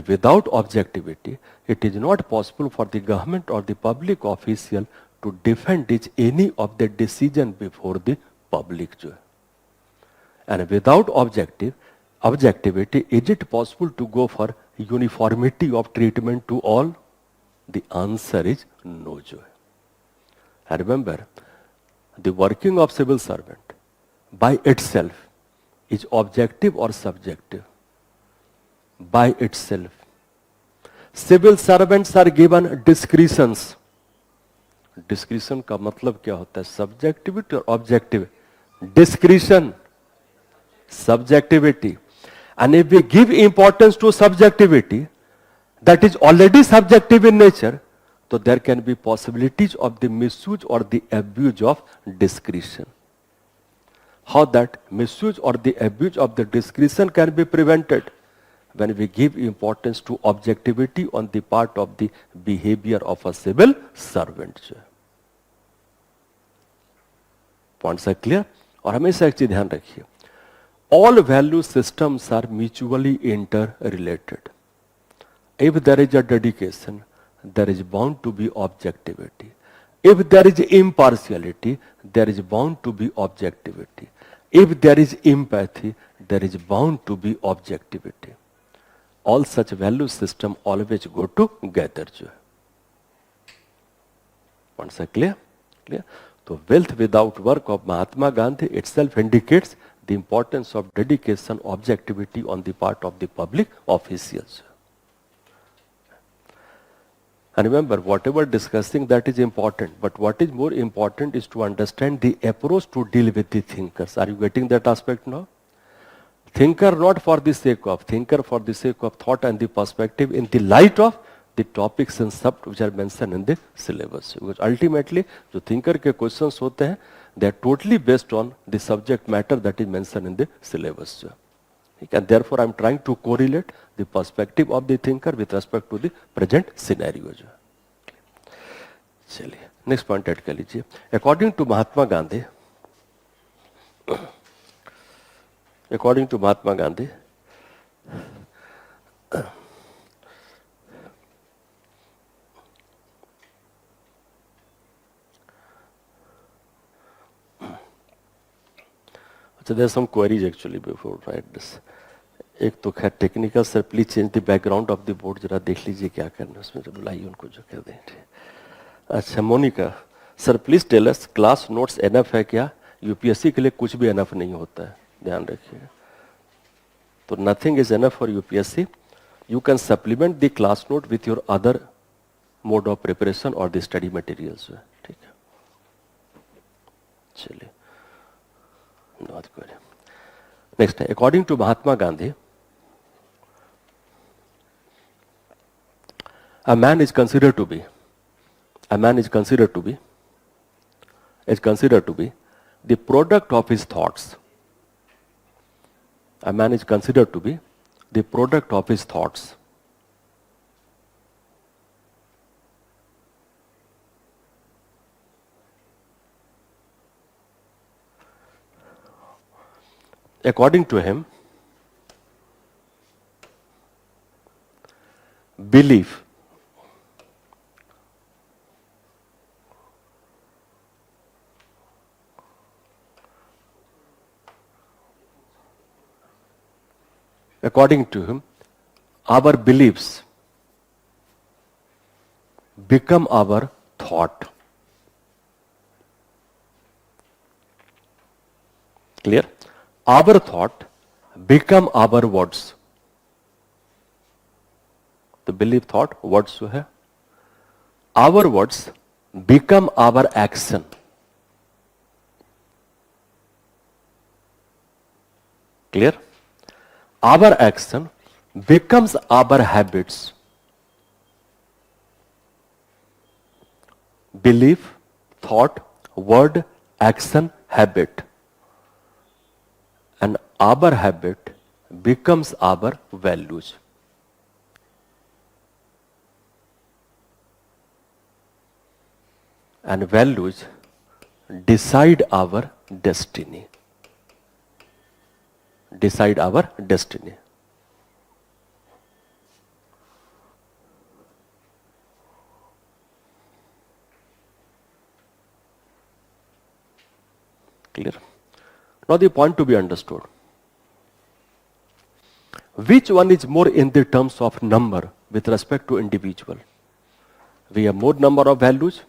without objectivity, it is not possible for the government or the public official to defend any of the decision before the public. And without objectivity, is it possible to go for uniformity of treatment to all? The answer is no. And remember, the working of civil servant by itself is objective or subjective? By itself. Civil servants are given discretions. Discretion का मतलब क्या होता है? Subjectivity or objective? Discretion. Subjectivity. And if we give importance to subjectivity, that is already subjective in nature, so there can be possibilities of the misuse or the abuse of discretion. How that misuse or the abuse of the discretion can be prevented? When we give importance to objectivity on the part of the behavior of a civil servant. Points are clear? और हमेशा एक चीज ध्यान रखिए, all value systems are mutually interrelated. If there is a dedication, there is bound to be objectivity. If there is impartiality, there is bound to be objectivity. If there is empathy, there is bound to be objectivity. All such value system always go together. Points are clear? Clear? So wealth without work of Mahatma Gandhi itself indicates the importance of dedication, objectivity on the part of the public officials. And remember, whatever discussing, that is important, but what is more important is to understand the approach to deal with the thinkers. Are you getting that aspect now? Thinker not for the sake of, thinker for the sake of thought and the perspective in the light of the topics and subjects which are mentioned in the syllabus. Because ultimately, जो thinker के questions होते हैं, they are totally based on the subject matter that is mentioned in the syllabus. And therefore, I am trying to correlate the perspective of the thinker with respect to the present scenario. चलिए, next point add कर लीजिए. According to Mahatma Gandhi, so there are some queries actually before I write this. एक तो खैर technical sir, please change the background of the board, जरा देख लीजिए क्या करना है उसमें, जब बुलाइए उनको जो कर दें. अच्छा Monika sir, please tell us class notes enough है क्या? यूपीएससी के लिए कुछ भी एनफ नहीं होता है, ध्यान रखिए. तो nothing is enough for UPSC. You can supplement the class note with your other mode of preparation और द स्टडी मटेरियल्स. ठीक है, चलिए नेक्स्ट है. According to Mahatma Gandhi, a man is considered to be the product of his thoughts. A man is considered to be the product of his thoughts. According to him, belief our beliefs become our thought. Clear? Our thought become our words. The belief, thought, words जो है, our words become our action. Clear? Our action becomes our habits. Belief, thought, word, action, habit. And our habit becomes our values. And values decide our destiny. Decide our destiny. Clear? Now the point to be understood. Which one is more in the terms of number with respect to individual? We have more number of values,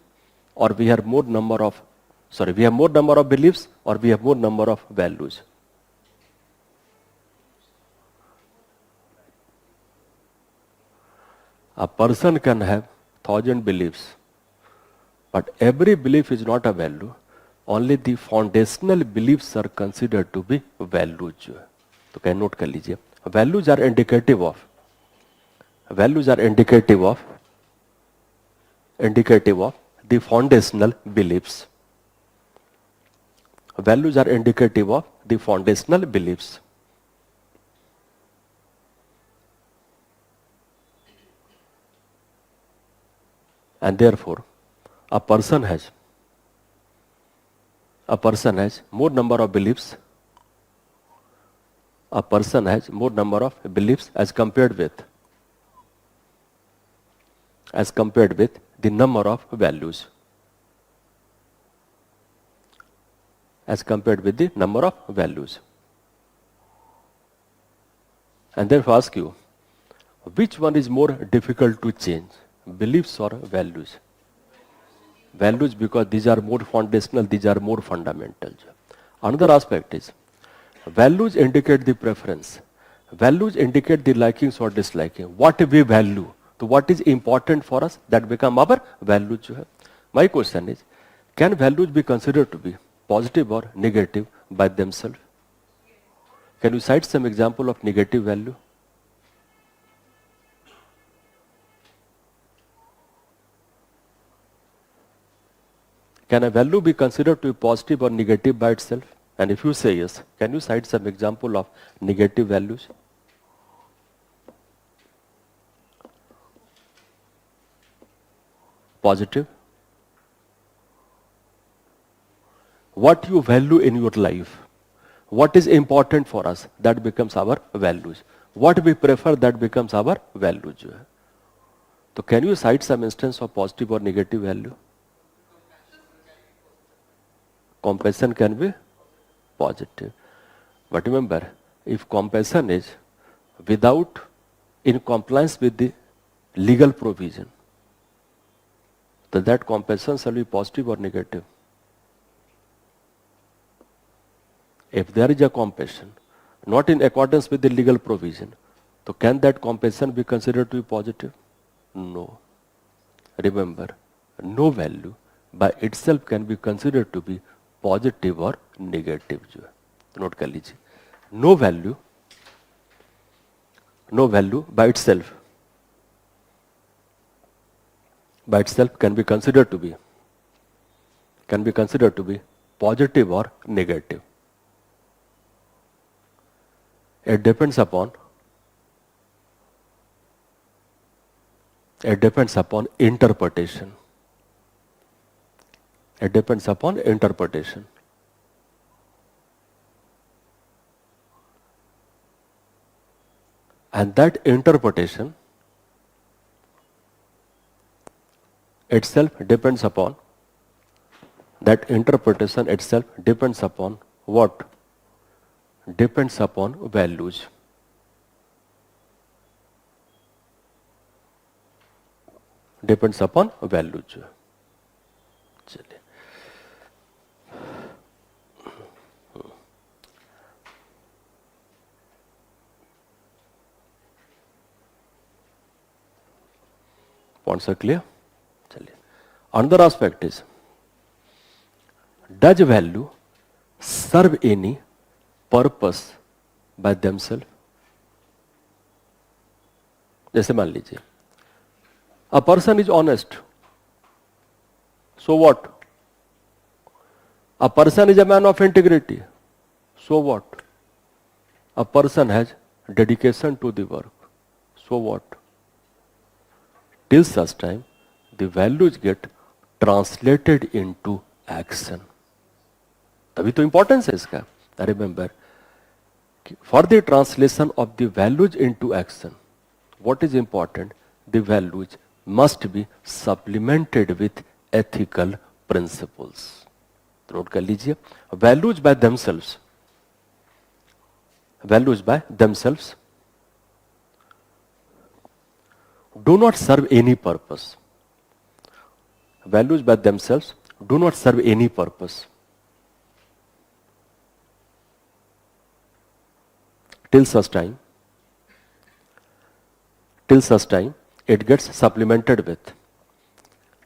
or we have more number of beliefs, or we have more number of values. A person can have 1,000 beliefs, but every belief is not a value. Only the foundational beliefs are considered to be values. तो क्या note कर लीजिए, values are indicative of the foundational beliefs. Values are indicative of the foundational beliefs. And therefore, a person has more number of beliefs. A person has more number of beliefs as compared with the number of values. As compared with the number of values. And therefore ask you, which one is more difficult to change, beliefs or values? Values, because these are more foundational, these are more fundamental. Another aspect is, values indicate the preference. Values indicate the likings or disliking. What we value. So what is important for us, that become our values. My question is, can values be considered to be positive or negative by themselves? Can you cite some example of negative value? Can a value be considered to be positive or negative by itself? And if you say yes, can you cite some example of negative values? Positive? What you value in your life, what is important for us, that becomes our values. What we prefer, that becomes our values. So can you cite some instance of positive or negative value? Compassion can be positive. But remember, if compassion is without, in compliance with the legal provision, then that compassion shall be positive or negative. If there is a compassion not in accordance with the legal provision, so can that compassion be considered to be positive? No. Remember, no value by itself can be considered to be positive or negative. Note कर लीजिए, no value by itself can be considered to be positive or negative. It depends upon interpretation. It depends upon interpretation. And that interpretation itself depends upon what? Depends upon values. Depends upon values. चलिए, points are clear? चलिए, another aspect is, does value serve any purpose by themselves? जैसे मान लीजिए a person is honest, so what? A person is a man of integrity, so what? A person has dedication to the work, so what? Till such time the values get translated into action. तभी तो importance है इसका. Remember, for the translation of the values into action, what is important? The values must be supplemented with ethical principles. Note कर लीजिए, values by themselves, values by themselves do not serve any purpose. Values by themselves do not serve any purpose till such time it gets supplemented with,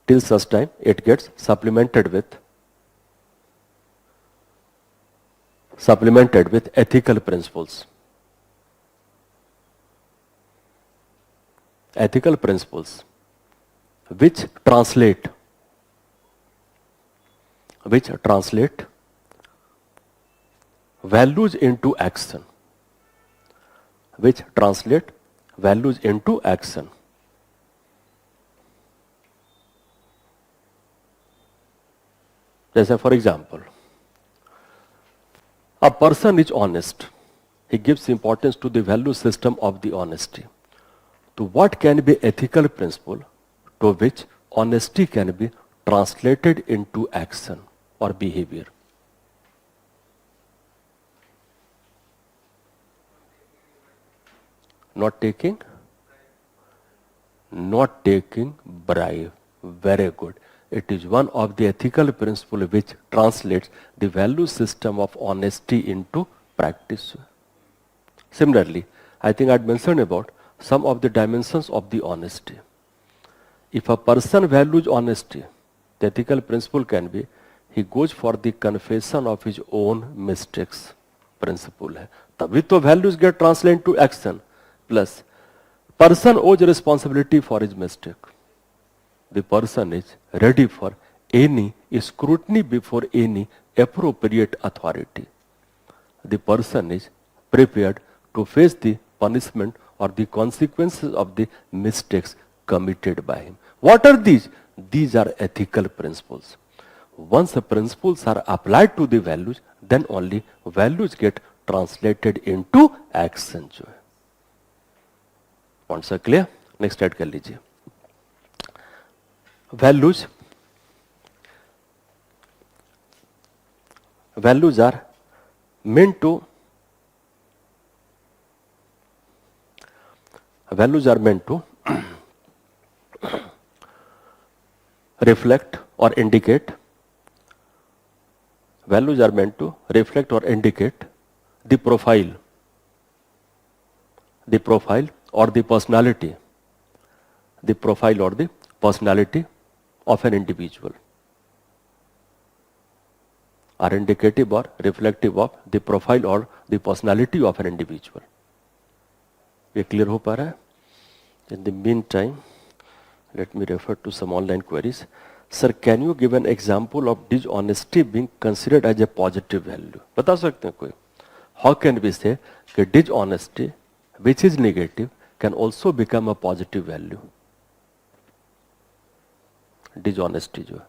till such time it gets supplemented with ethical principles. Ethical principles which translate values into action, which translate values into action. जैसे for example, a person is honest, he gives importance to the value system of the honesty. So what can be ethical principle to which honesty can be translated into action or behavior? Not taking bribe. Very good. It is one of the ethical principle which translates the value system of honesty into practice. Similarly, I think I had mentioned about some of the dimensions of the honesty. If a person values honesty, the ethical principle can be he goes for the confession of his own mistakes. Principle है, तभी तो values get translated to action. Plus, person owes responsibility for his mistake. The person is ready for any scrutiny before any appropriate authority. The person is prepared to face the punishment or the consequences of the mistakes committed by him. What are these? These are ethical principles. Once the principles are applied to the values, then only values get translated into action. जो है points are clear. Next add कर लीजिए. values are meant to reflect or indicate. Values are meant to reflect or indicate the profile or the personality of an individual, are indicative or reflective of the profile or the personality of an individual. ये clear हो पा रहा है? In the meantime, let me refer to some online queries. Sir, can you give an example of dishonesty being considered as a positive value? बता सकते हैं कोई? How can we say that dishonesty, which is negative, can also become a positive value? Dishonesty जो है.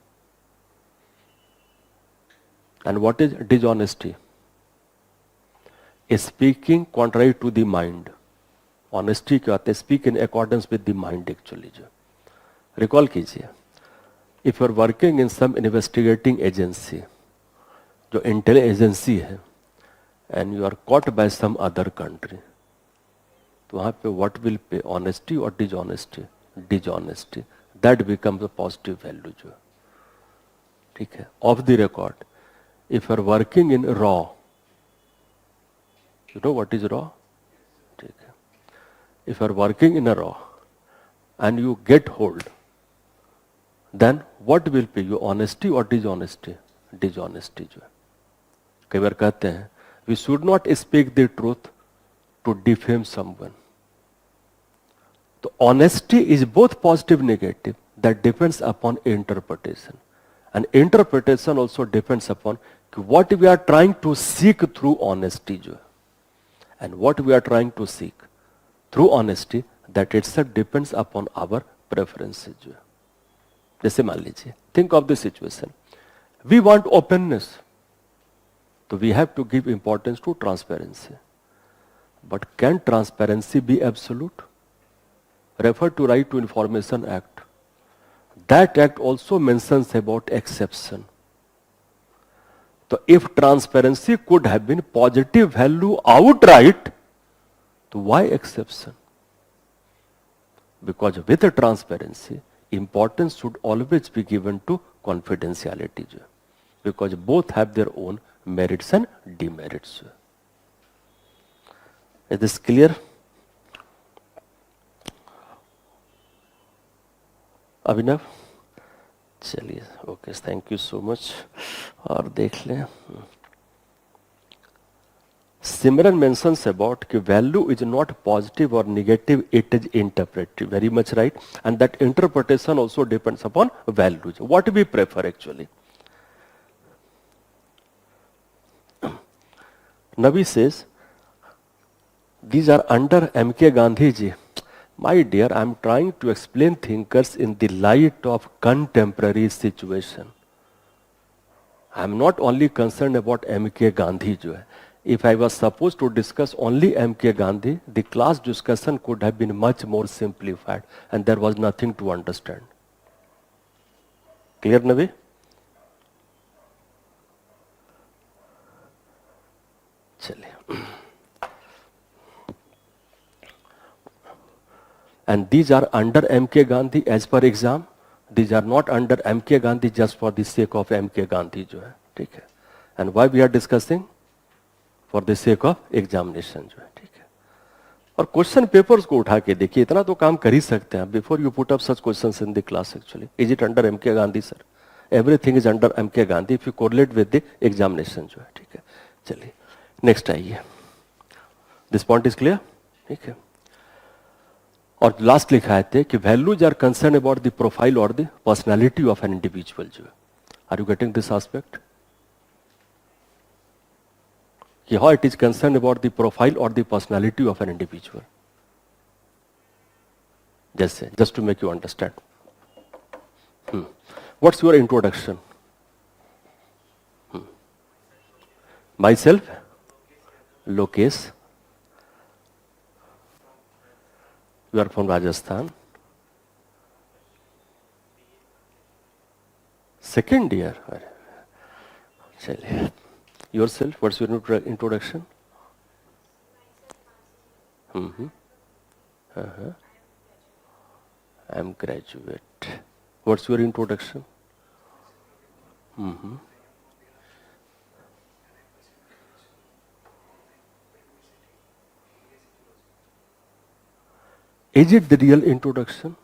And what is dishonesty? Speaking contrary to the mind. Honesty क्या होता है? Speak in accordance with the mind actually. जो recall कीजिए, if you are working in some investigating agency, जो intel agency है, and you are caught by some other country, तो वहाँ पे what will pay, honesty or dishonesty? Dishonesty. That becomes a positive value. जो ठीक है. Off the record, if you are working in raw, you know what is raw? ठीक है. If you are working in a raw and you get hold, then what will pay you, honesty or dishonesty? Dishonesty जो है. कई बार कहते हैं we should not speak the truth to defame someone. So honesty is both positive and negative. That depends upon interpretation. And interpretation also depends upon what we are trying to seek through honesty. And what we are trying to seek through honesty, that itself depends upon our preferences. जैसे मान लीजिए, think of the situation. We want openness. So we have to give importance to transparency. But can transparency be absolute? Refer to Right to Information Act. That act also mentions about exception. So if transparency could have been positive value outright, so why exception? Because with the transparency, importance should always be given to confidentiality. Because both have their own merits and demerits. Is this clear? Abhinav, चलिए, okay, thank you so much. और देख लें, Simran mentions about कि value is not positive और नेगेटिव, it is interpretive. Very much right. And that interpretation also depends upon values, what we prefer actually. Navi says, these are under M.K. Gandhi ji. My dear, I am trying to explain thinkers in the light of contemporary situation. I am not only concerned about M.K. Gandhi. If I was supposed to discuss only M.K. Gandhi, the class discussion could have been much more simplified and there was nothing to understand. Clear, Navi? चलिए. And these are under M.K. Gandhi as per exam. These are not under M.K. Gandhi just for the sake of M.K. Gandhi जो है, ठीक है. And why we are discussing? For the sake of examination जो है, ठीक है. और question papers को उठा के देखिए, इतना तो काम कर ही सकते हैं before you put up such questions in the class. Actually is it under M.K. Gandhi sir? Everything is under M.K. Gandhi if you correlate with the examination जो है, ठीक है. चलिए नेक्स्ट आइए. दिस पॉइंट इज क्लियर, ठीक है. और last लिखा है कि values are concern about the profile और the personality of an individual. जो are you getting this aspect? कि how it is concern about the profile और the personality of an individual. जैसे just to make you understand, what's your introduction? Myself Lokesh. You are from Rajasthan. Second year. चलिए. Yourself, what's your introduction? I'm graduate. What's your introduction? Is it the real introduction?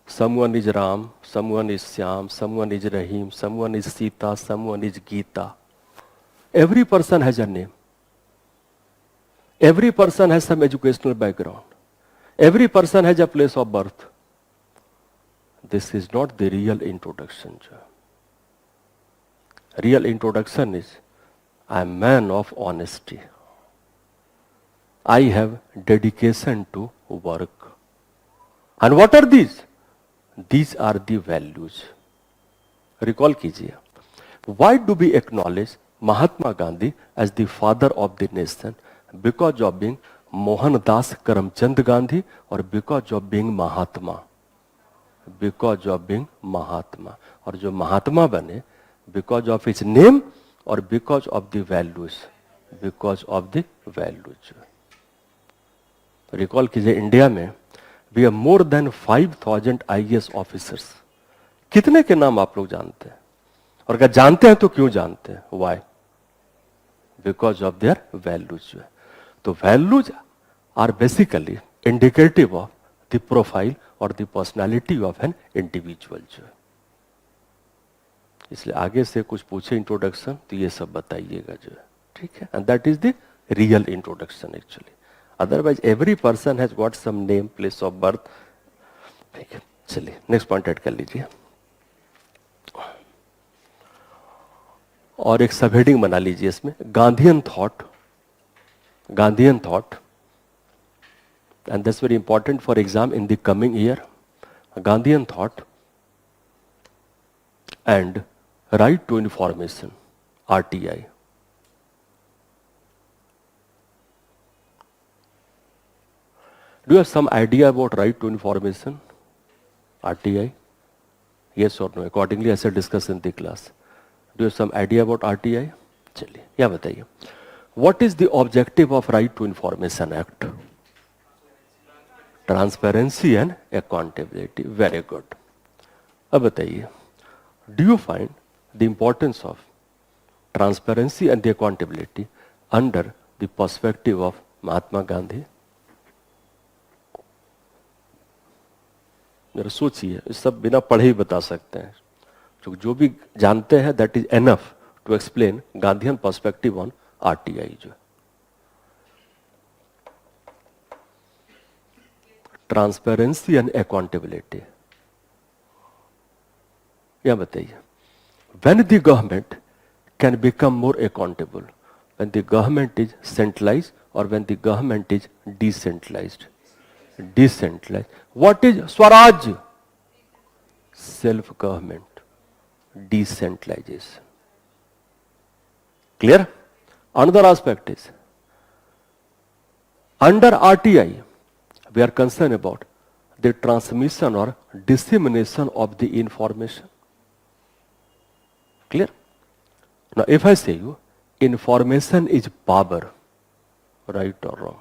Someone is Ram, someone is Syam, someone is Rahim, someone is Sita, someone is Geeta. Every person has a name. Every person has some educational background. Every person has a place of birth. This is not the real introduction. Real introduction is, I am a man of honesty. I have dedication to work. And what are these? These are the values. Recall कीजिए. Why do we acknowledge Mahatma Gandhi as the father of the nation? Because of being Mohandas Karamchand Gandhi or because of being Mahatma? Because of being Mahatma. और जो महात्मा बने because of his name or because of the values? Because of the values. Recall कीजिए, India में we have more than 5,000 IAS officers. कितने के नाम आप लोग जानते हैं? और अगर जानते हैं तो क्यों जानते हैं? Why? Because of their values. तो values are basically indicative of the profile or the personality of an individual. इसलिए आगे से कुछ पूछे इंट्रोडक्शन तो ये सब बताइएगा जो है, ठीक है। And that is the real introduction actually. Otherwise every person has got some name, place of birth, ठीक है। चलिए नेक्स्ट पॉइंट ऐड कर लीजिए और एक सब हेडिंग बना लीजिए इसमें, Gandhian thought, Gandhian thought, and that's very important for exam in the coming year. Gandhian thought and right to information, RTI. Do you have some idea about right to information, RTI? Yes or no? Accordingly, I shall discuss in the class. Do you have some idea about RTI? चलिए या बताइए, what is the objective of Right to Information Act? Transparency and accountability. Very good. अब बताइए, do you find the importance of transparency and the accountability under the perspective of Mahatma Gandhi? जरा सोचिए, सब बिना पढ़े ही बता सकते हैं, जो भी जानते हैं that is enough to explain Gandhian perspective on RTI. जो ट्रांसपेरेंसी एंड अकाउंटेबिलिटी, या बताइए, when the government can become more accountable, when the government is centralized or when the government is decentralized? Decentralized. What is Swaraj? Self-government. Decentralization. Clear? Another aspect is, under RTI, we are concerned about the transmission or dissemination of the information. Clear? Now, if I say you, information is power, right or wrong?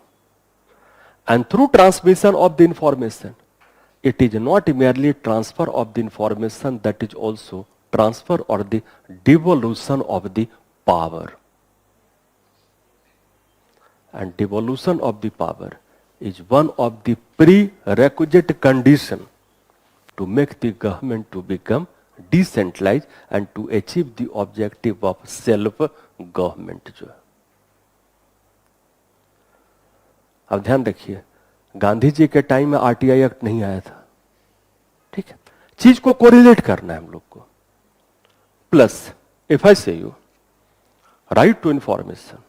And through transmission of the information, it is not merely transfer of the information, that is also transfer or the devolution of the power. And devolution of the power is one of the prerequisite condition to make the government to become decentralized and to achieve the objective of self government। जो है, अब ध्यान रखिए, गांधी जी के time में RTI act नहीं आया था, ठीक है। चीज को कोरिलेट करना है हम लोग को। Plus if I say you right to information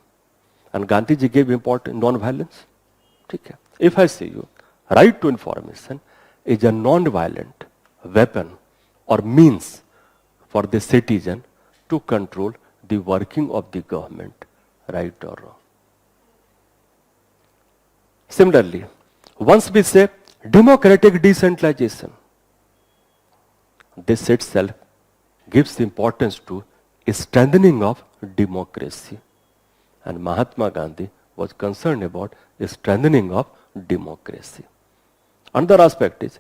and Gandhi ji gave important non violence, ठीक है। If I say you right to information is a non violent weapon or means for the citizen to control the working of the government, right or wrong? Similarly, once we say democratic decentralization, this itself gives importance to strengthening of democracy, and Mahatma Gandhi was concerned about strengthening of democracy. Another aspect is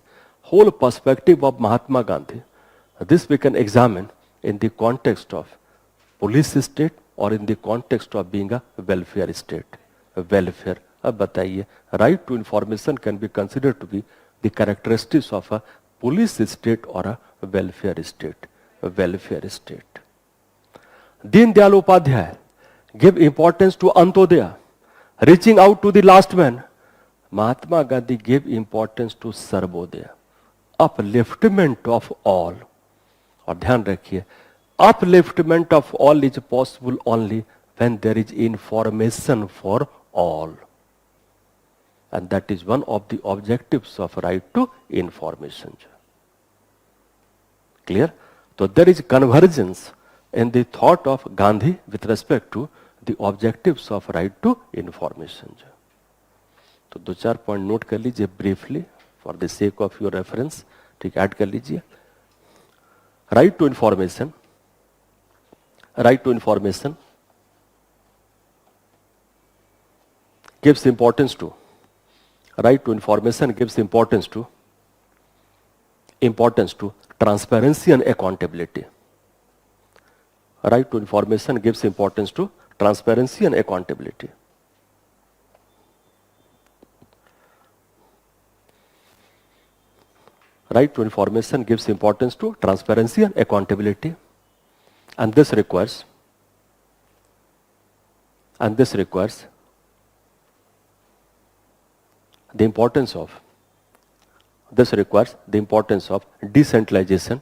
whole perspective of Mahatma Gandhi. This we can examine in the context of police state or in the context of being a welfare state. Welfare. अब बताइए, right to information can be considered to be the characteristics of a police state or a welfare state. Welfare state. Deen Dayal Upadhyay gave importance to Antodaya, reaching out to the last man. Mahatma Gandhi gave importance to Sarvodaya, upliftment of all. और ध्यान रखिए, upliftment of all is possible only when there is information for all, and that is one of the objectives of right to information. Clear? So there is convergence in the thought of Gandhi with respect to the objectives of right to information. तो दो चार point note कर लीजिए briefly for the sake of your reference, ठीक, add कर लीजिए। Right to information, right to information gives importance to, right to information gives importance to transparency and accountability. Right to information gives importance to transparency and accountability. Right to information gives importance to transparency and accountability. and this requires the importance of decentralization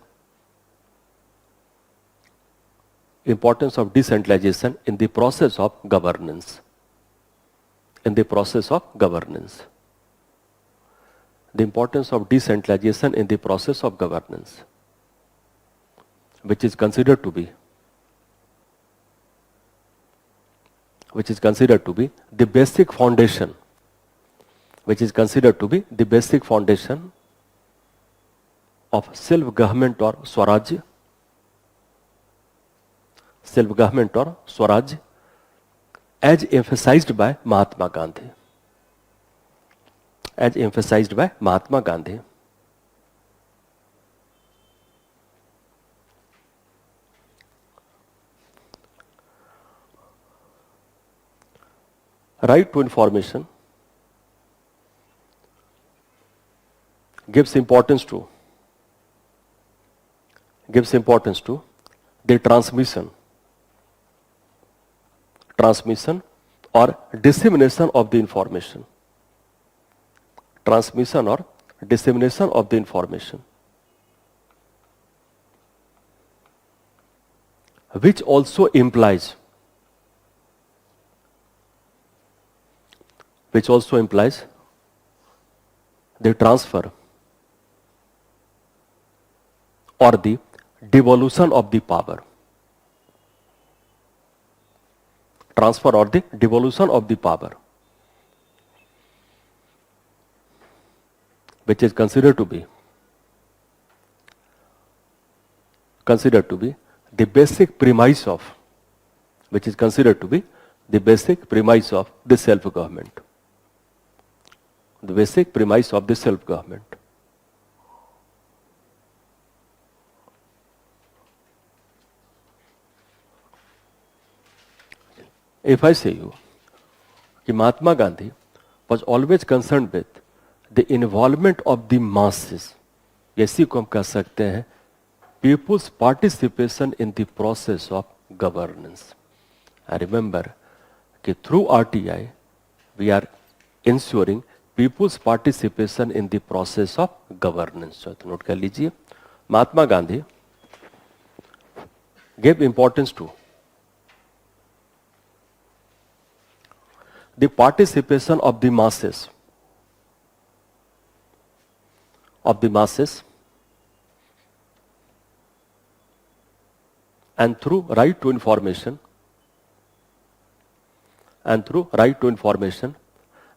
in the process of governance. The importance of decentralization in the process of governance, which is considered to be the basic foundation, of self-government or Swaraj, as emphasized by Mahatma Gandhi. Right to information gives importance to the transmission or dissemination of the information. Which also implies the transfer or the devolution of the power. Which is considered to be the basic premise of the self-government. If I say you कि Mahatma Gandhi was always concerned with the involvement of the masses, इसी को हम कह सकते हैं people's participation in the process of governance. I remember कि through RTI we are ensuring people's participation in the process of governance. तो note कर लीजिए, Mahatma Gandhi gave importance to the participation of the masses and through right to information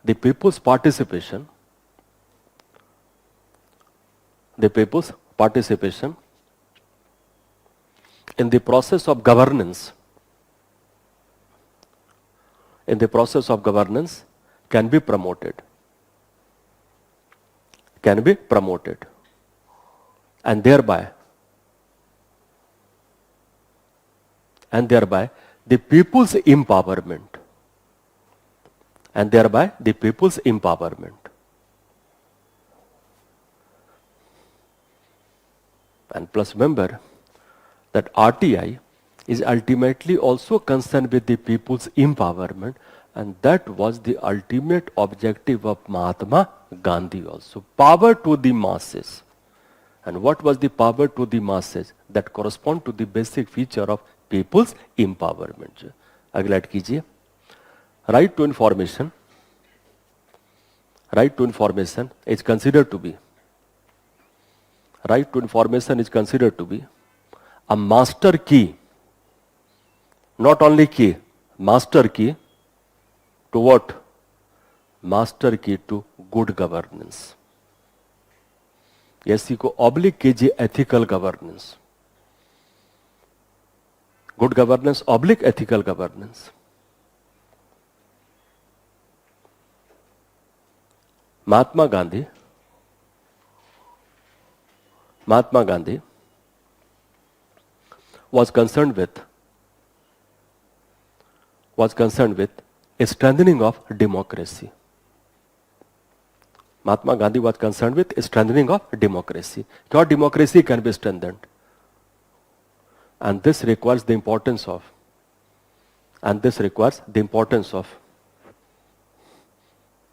the people's participation in the process of governance can be promoted and thereby the people's empowerment and plus remember that RTI is ultimately also concerned with the people's empowerment, and that was the ultimate objective of Mahatma Gandhi also. Power to the masses. And what was the power to the masses? That correspond to the basic feature of people's empowerment. अगला add कीजिए. Right to information is considered to be a master key. Not only key, master key to what? Master key to good governance. इसी को oblique कीजिए ethical governance. Good governance oblique ethical governance. Mahatma Gandhi was concerned with a strengthening of democracy. Mahatma Gandhi was concerned with a strengthening of democracy. How democracy can be strengthened? and this requires the importance of,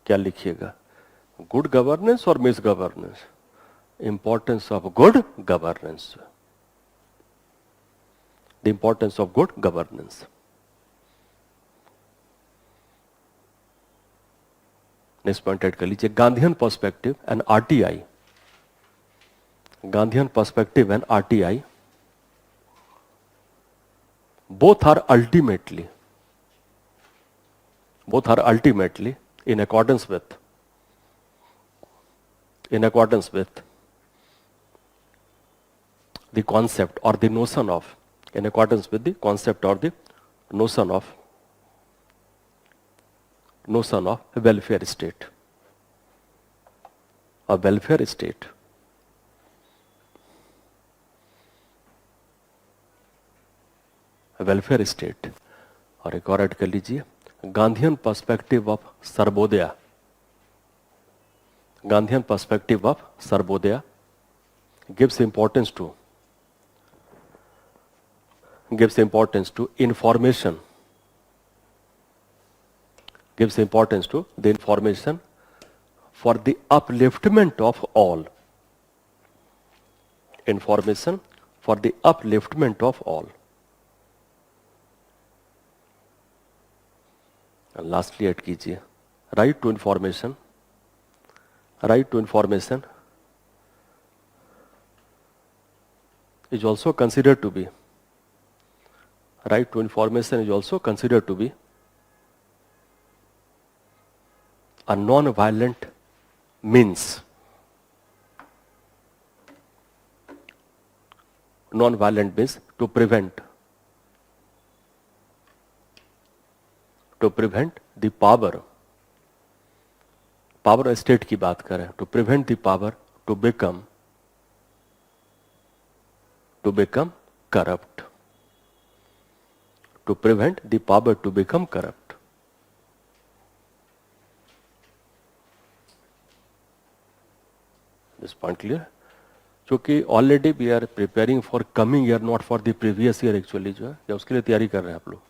क्या लिखिएगा, good governance और miss governance, importance of good governance, the importance of good governance. Next point add कर लीजिए, Gandhian perspective and RTI. Gandhian perspective and RTI both are ultimately in accordance with the concept or the notion of, in accordance with the concept or the notion of welfare state, a welfare state. Welfare state. और एक और add कर लीजिए, Gandhian perspective of Sarvodaya. Gandhian perspective of Sarvodaya gives importance to information, gives importance to the information for the upliftment of all, information for the upliftment of all. Lastly add कीजिए, right to information is also considered to be a non-violent means. Non-violent means to prevent the power state की बात करें, to prevent the power to become corrupt, to prevent the power to become corrupt. This point clear? क्योंकि already we are preparing for coming year, not for the previous year actually, जो है या उसके लिए तैयारी कर रहे हैं आप लोग.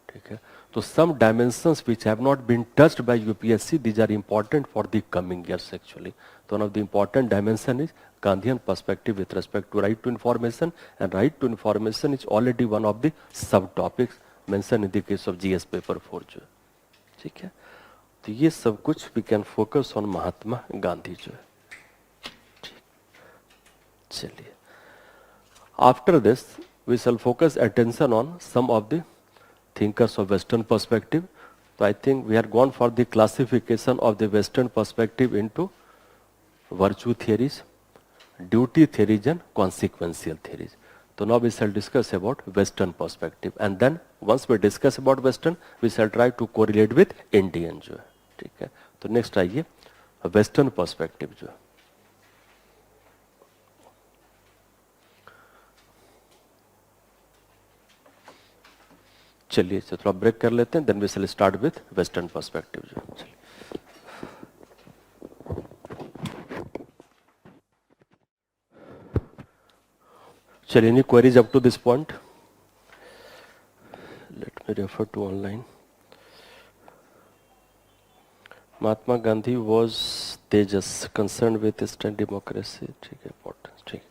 ठीक है, तो some dimensions which have not been touched by UPSC, these are important for the coming years actually. So one of the important dimension is Gandhian perspective with respect to right to information, and right to information is already one of the subtopics mentioned in the case of GS paper 4 जो. ठीक है, तो ये सब कुछ we can focus on Mahatma Gandhi जो है. चलिए, after this we shall focus attention on some of the thinkers of Western perspective. So I think we are gone for the classification of the Western perspective into virtue theories, duty theories and consequential theories. So now we shall discuss about Western perspective, and then once we discuss about Western, we shall try to correlate with Indian जो है. ठीक है, तो next आइए Western perspective जो है. चलिए तो थोड़ा ब्रेक कर लेते हैं, then we shall start with western perspective जो. चलिए, any queries up to this point? Let me refer to online. Mahatma Gandhi was तेजस कंसर्न विथ ईस्टर्न डेमोक्रेसी. ठीक है, इंपॉर्टेंस. ठीक.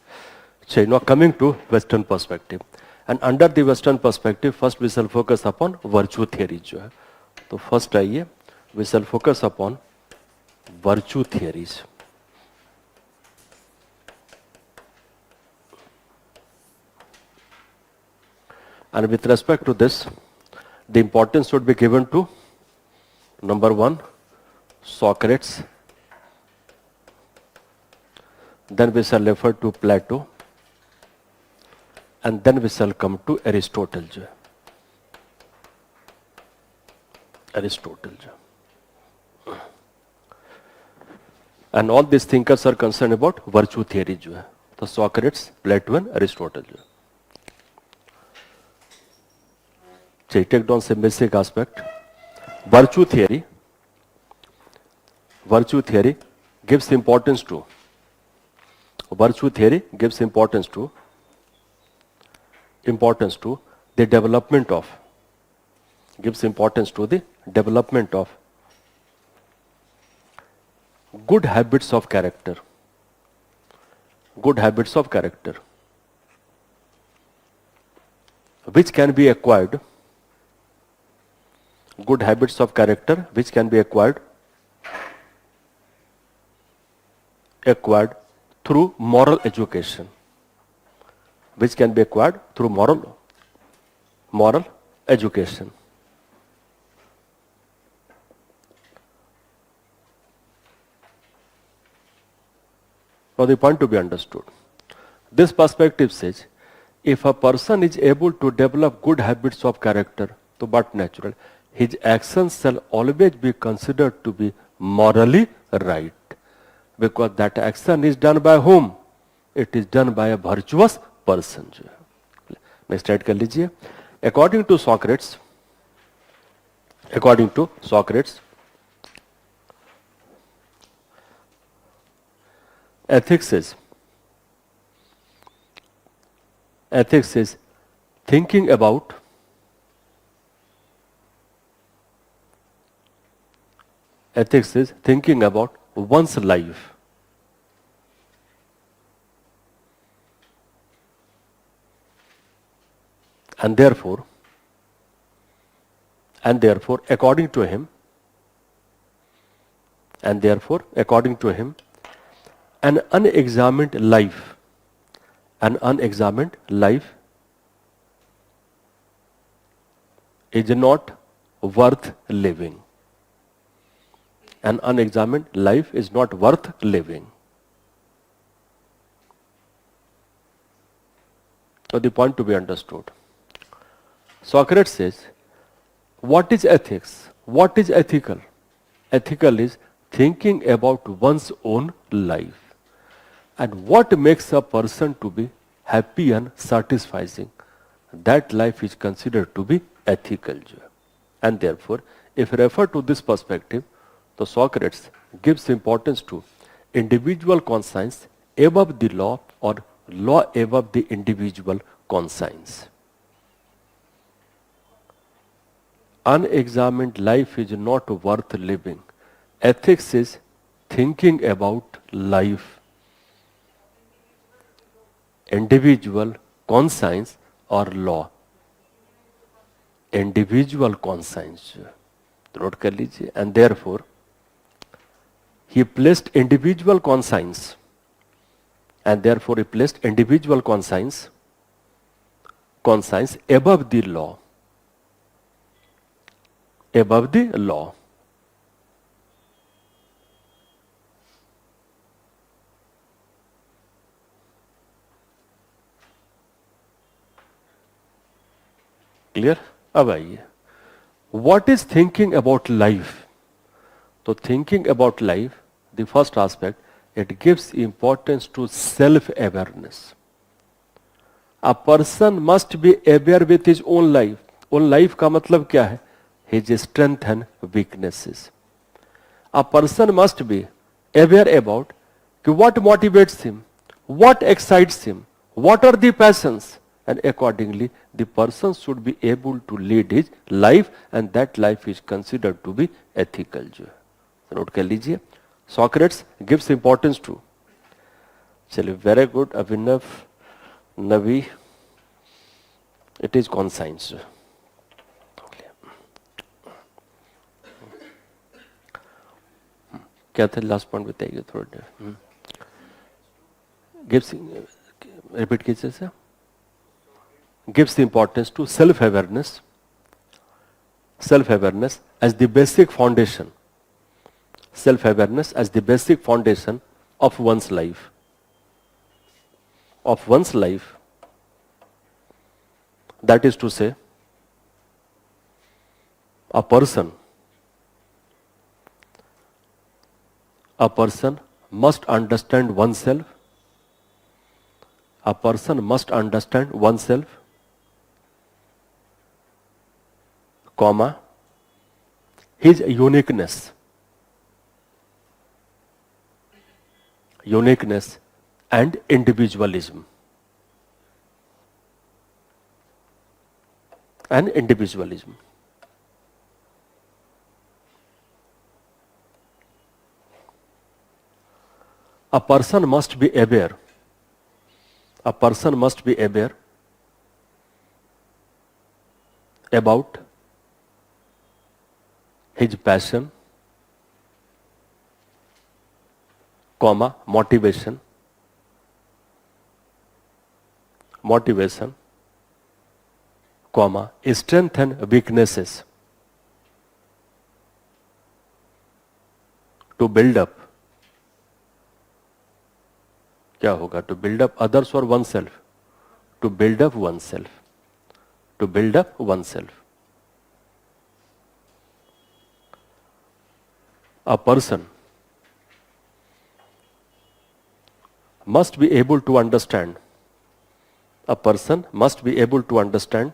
चलिए, now coming to western perspective. And under the Western perspective, first we shall focus upon virtue theories जो है. तो first आइए, we shall focus upon virtue theories. And with respect to this, the importance should be given to number 1, Socrates. Then we shall refer to Plato. And then we shall come to Aristotle जो है. Aristotle जो. And all these thinkers are concerned about virtue theory जो है. तो Socrates, Plato and Aristotle जो. So take down some basic aspect. Virtue theory gives importance to importance to the development of, gives importance to the development of good habits of character. Good habits of character, which can be acquired. Good habits of character which can be acquired through moral education. Which can be acquired through moral education. Now the point to be understood. This perspective says, if a person is able to develop good habits of character, to but natural, his actions shall always be considered to be morally right. Because that action is done by whom? It is done by a virtuous person. Next slide कर लीजिए. According to Socrates, ethics is thinking about one's life. And therefore, according to him, an unexamined life is not worth living. An unexamined life is not worth living. So the point to be understood. Socrates says, what is ethics? What is ethical? Ethical is thinking about one's own life. And what makes a person to be happy and satisfying? That life is considered to be ethical. And therefore, if referred to this perspective, the Socrates gives importance to individual conscience above the law, or law above the individual conscience. Unexamined life is not worth living. Ethics is thinking about life. Individual conscience or law. Individual conscience. Note कर लीजिए. And therefore, he placed individual conscience. Conscience above the law. Above the law. Clear? अब आइए. What is thinking about life? So thinking about life, the first aspect, it gives importance to self-awareness. A person must be aware with his own life. Own life का मतलब क्या है? His strength and weaknesses. A person must be aware about what motivates him, what excites him, what are the passions, and accordingly the person should be able to lead his life, and that life is considered to be ethical. Note कर लीजिए. Socrates gives importance to. चलिए, very good. Abhinav, Navi, it is conscience. क्या था last point बताइए थोड़ा देर. Gives, repeat कीजिए sir. Gives the importance to self-awareness as the basic foundation. Self-awareness as the basic foundation of one's life. That is to say, a person must understand oneself. Comma, his uniqueness and individualism. and individualism. A person must be aware. A person must be aware about his passion, comma, motivation, comma, strength and weaknesses to build up. क्या होगा? To build up others or oneself. To build up oneself. To build up oneself. A person must be able to understand. A person must be able to understand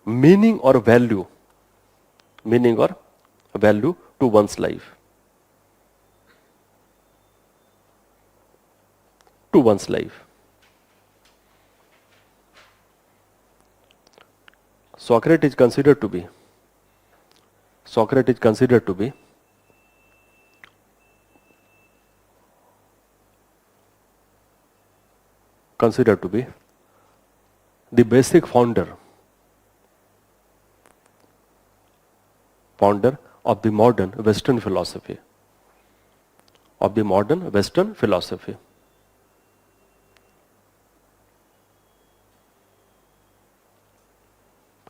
meaning or value to one's life. To one's life. Socrates is considered to be the basic founder of the modern Western philosophy.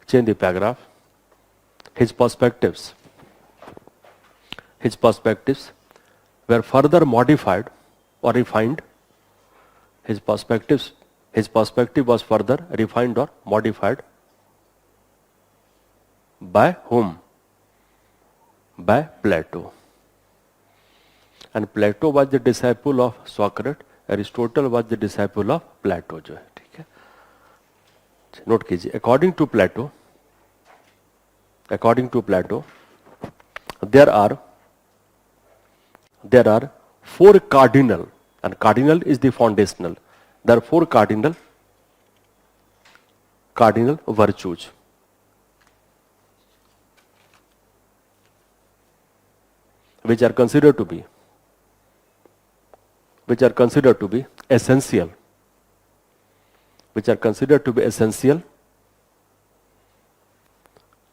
Change the paragraph. His perspectives were further modified or refined. His perspective was further refined or modified by whom? By Plato. And Plato was the disciple of Socrates. Aristotle was the disciple of Plato. जो है, ठीक है, note कीजिए. According to Plato, there are four cardinal, and cardinal is the foundational. There are four cardinal virtues. Which are considered to be essential.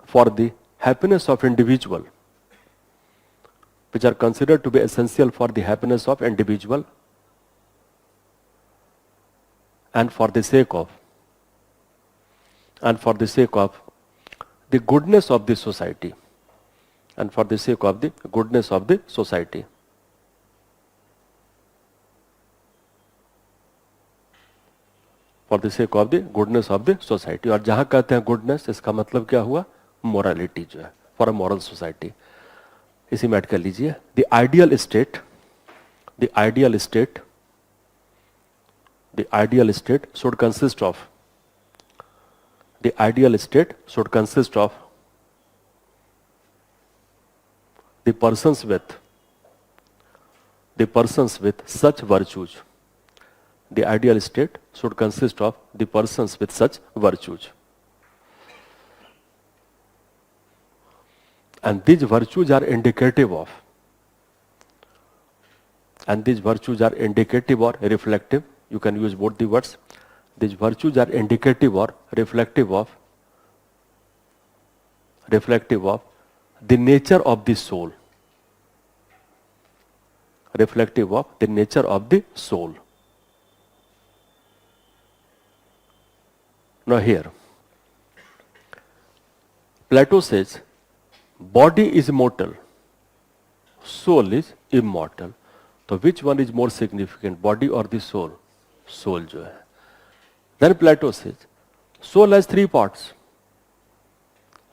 For the happiness of individual. And for the sake of the goodness of the society. For the sake of the goodness of the society. और जहां कहते हैं goodness, इसका मतलब क्या हुआ? Morality जो है, फॉर अ मॉरल सोसाइटी. इसी में ऐड कर लीजिए. The ideal state should consist of the persons with such virtues. The ideal state should consist of the persons with such virtues. And these virtues are indicative of or reflective. You can use both the words. These virtues are indicative or reflective of the nature of the soul. Now here, Plato says, body is mortal, soul is immortal. So which one is more significant, body or the soul? Soul जो है. Then Plato says, soul has three parts: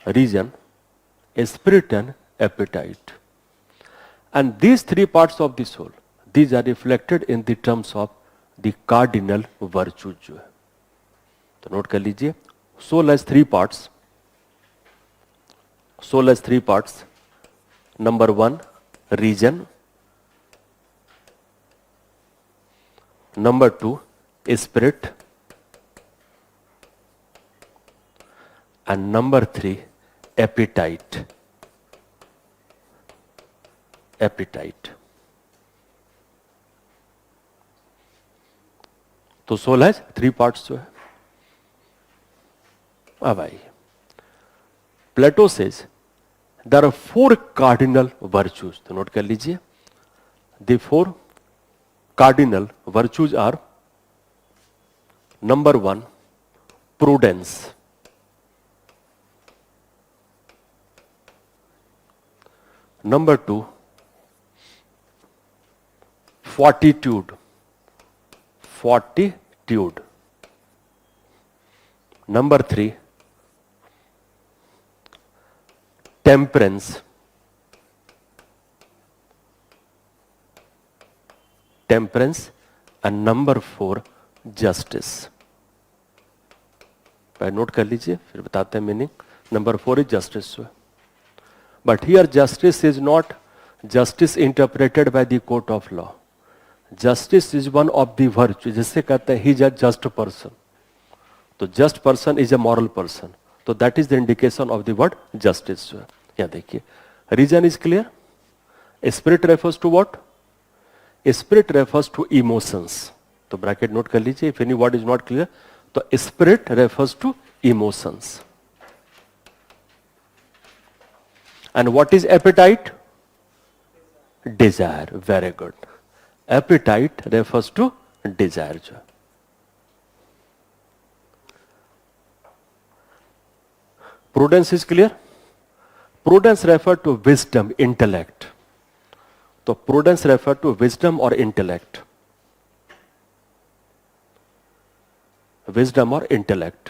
reason, spirit and appetite. And these three parts of the soul, these are reflected in the terms of the cardinal virtues जो है. तो note कर लीजिए. Soul has three parts. Number one, reason. Number two, spirit. and number 3, appetite. Appetite. तो soul has 3 parts जो है. अब आइए, Plato says there are 4 cardinal virtues. तो नोट कर लीजिए, the 4 cardinal virtues are, number 1, prudence. Number 2, fortitude. Fortitude. Number 3, temperance. Temperance. And number 4, justice. पहले note कर लीजिए, फिर बताते हैं meaning. Number 4 is justice. But here justice is not justice interpreted by the court of law. Justice is one of the virtue. जिससे कहते हैं he is a just person. तो just person is a moral person. तो that is the indication of the word justice. यहां देखिए, reason is clear. Spirit refers to what? Spirit refers to emotions. तो bracket note कर लीजिए, if any word is not clear. तो spirit refers to emotions. And what is appetite? Desire. Very good. Appetite refers to desire. जो prudence is clear. Prudence refer to wisdom, intellect. तो prudence refer to wisdom और intellect. Wisdom और intellect,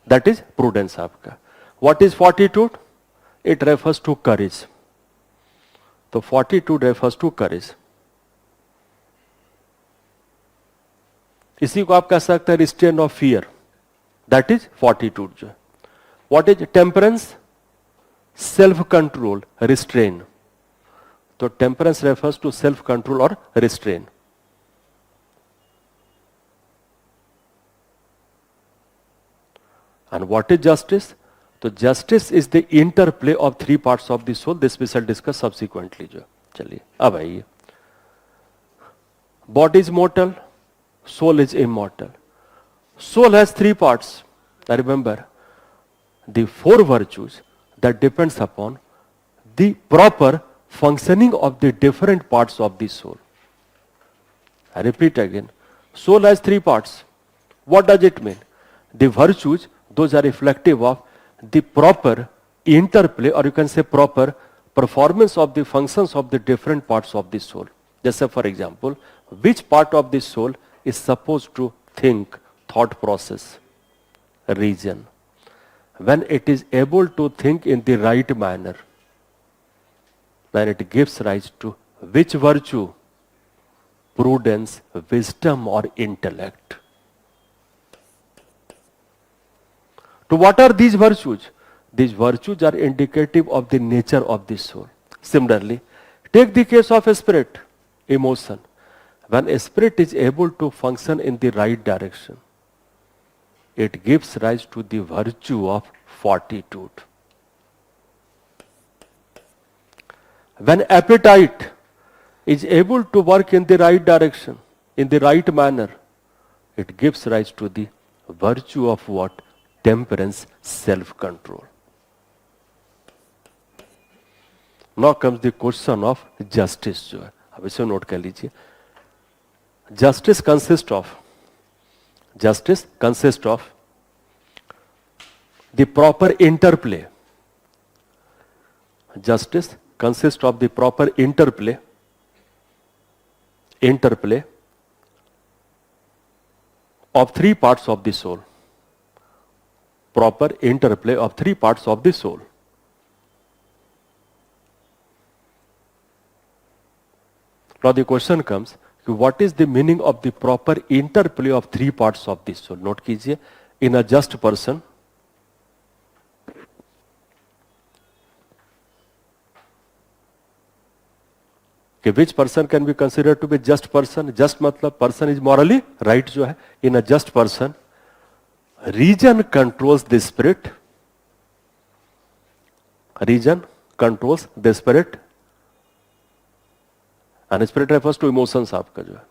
that is prudence आपका. What is fortitude? It refers to courage. तो fortitude refers to करेज. इसी को आप कह सकते हैं restrain of fear, that is fortitude. जो what is temperance? Self control, restrain. तो temperance refers to self control और restrain. And what is justice? So justice is the interplay of 3 parts of the soul. This we shall discuss subsequently. जो चलिए अब आइए, body is mortal, soul is immortal. Soul has 3 parts. Now remember, the 4 virtues that depends upon the proper functioning of the different parts of the soul. I repeat again, soul has 3 parts. What does it mean? The virtues, those are reflective of the proper interplay, or you can say proper performance of the functions of the different parts of the soul. Just say, for example, which part of the soul is supposed to think, thought process? Reason. When it is able to think in the right manner, then it gives rise to which virtue? Prudence, wisdom, or intellect. So what are these virtues? These virtues are indicative of the nature of the soul. Similarly, take the case of a spirit, emotion. When a spirit is able to function in the right direction, it gives rise to the virtue of fortitude. When appetite is able to work in the right direction, in the right manner, it gives rise to the virtue of what? Temperance, self-control. Now comes the question of justice. जो है, अब इसे note कर लीजिए. Justice consists of the proper interplay. Justice consists of the proper interplay of 3 parts of the soul. Proper interplay of 3 parts of the soul. Now the question comes, what is the meaning of the proper interplay of 3 parts of the soul? Note कीजिए, in a just person, which person can be considered to be just person? Just मतलब person is morally right जो है. In a just person, reason controls the spirit Region controls the spirit, and spirit refers to emotions आपका जो है.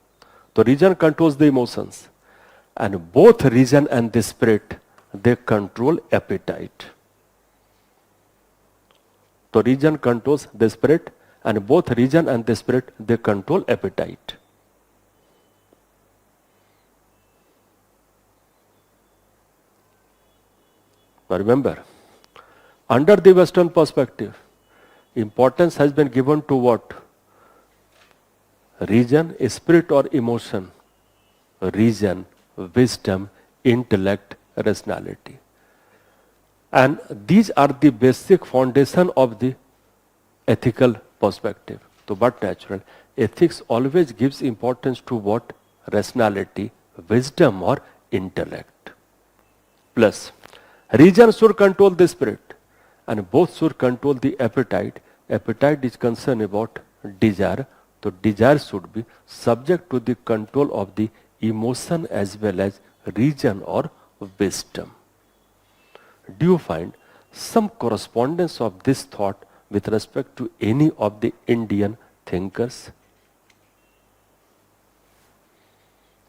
तो region controls the emotions, and both region and the spirit they control appetite. So region controls the spirit, and both region and the spirit they control appetite. Now remember, under the Western perspective, importance has been given to what? Region, spirit or emotion. Reason, wisdom, intellect, rationality. And these are the basic foundation of the ethical perspective. So but natural, ethics always gives importance to what? Rationality, wisdom or intellect. Plus, reason should control the spirit, and both should control the appetite. Appetite is concerned about desire. So desire should be subject to the control of the emotion as well as reason or wisdom. Do you find some correspondence of this thought with respect to any of the Indian thinkers?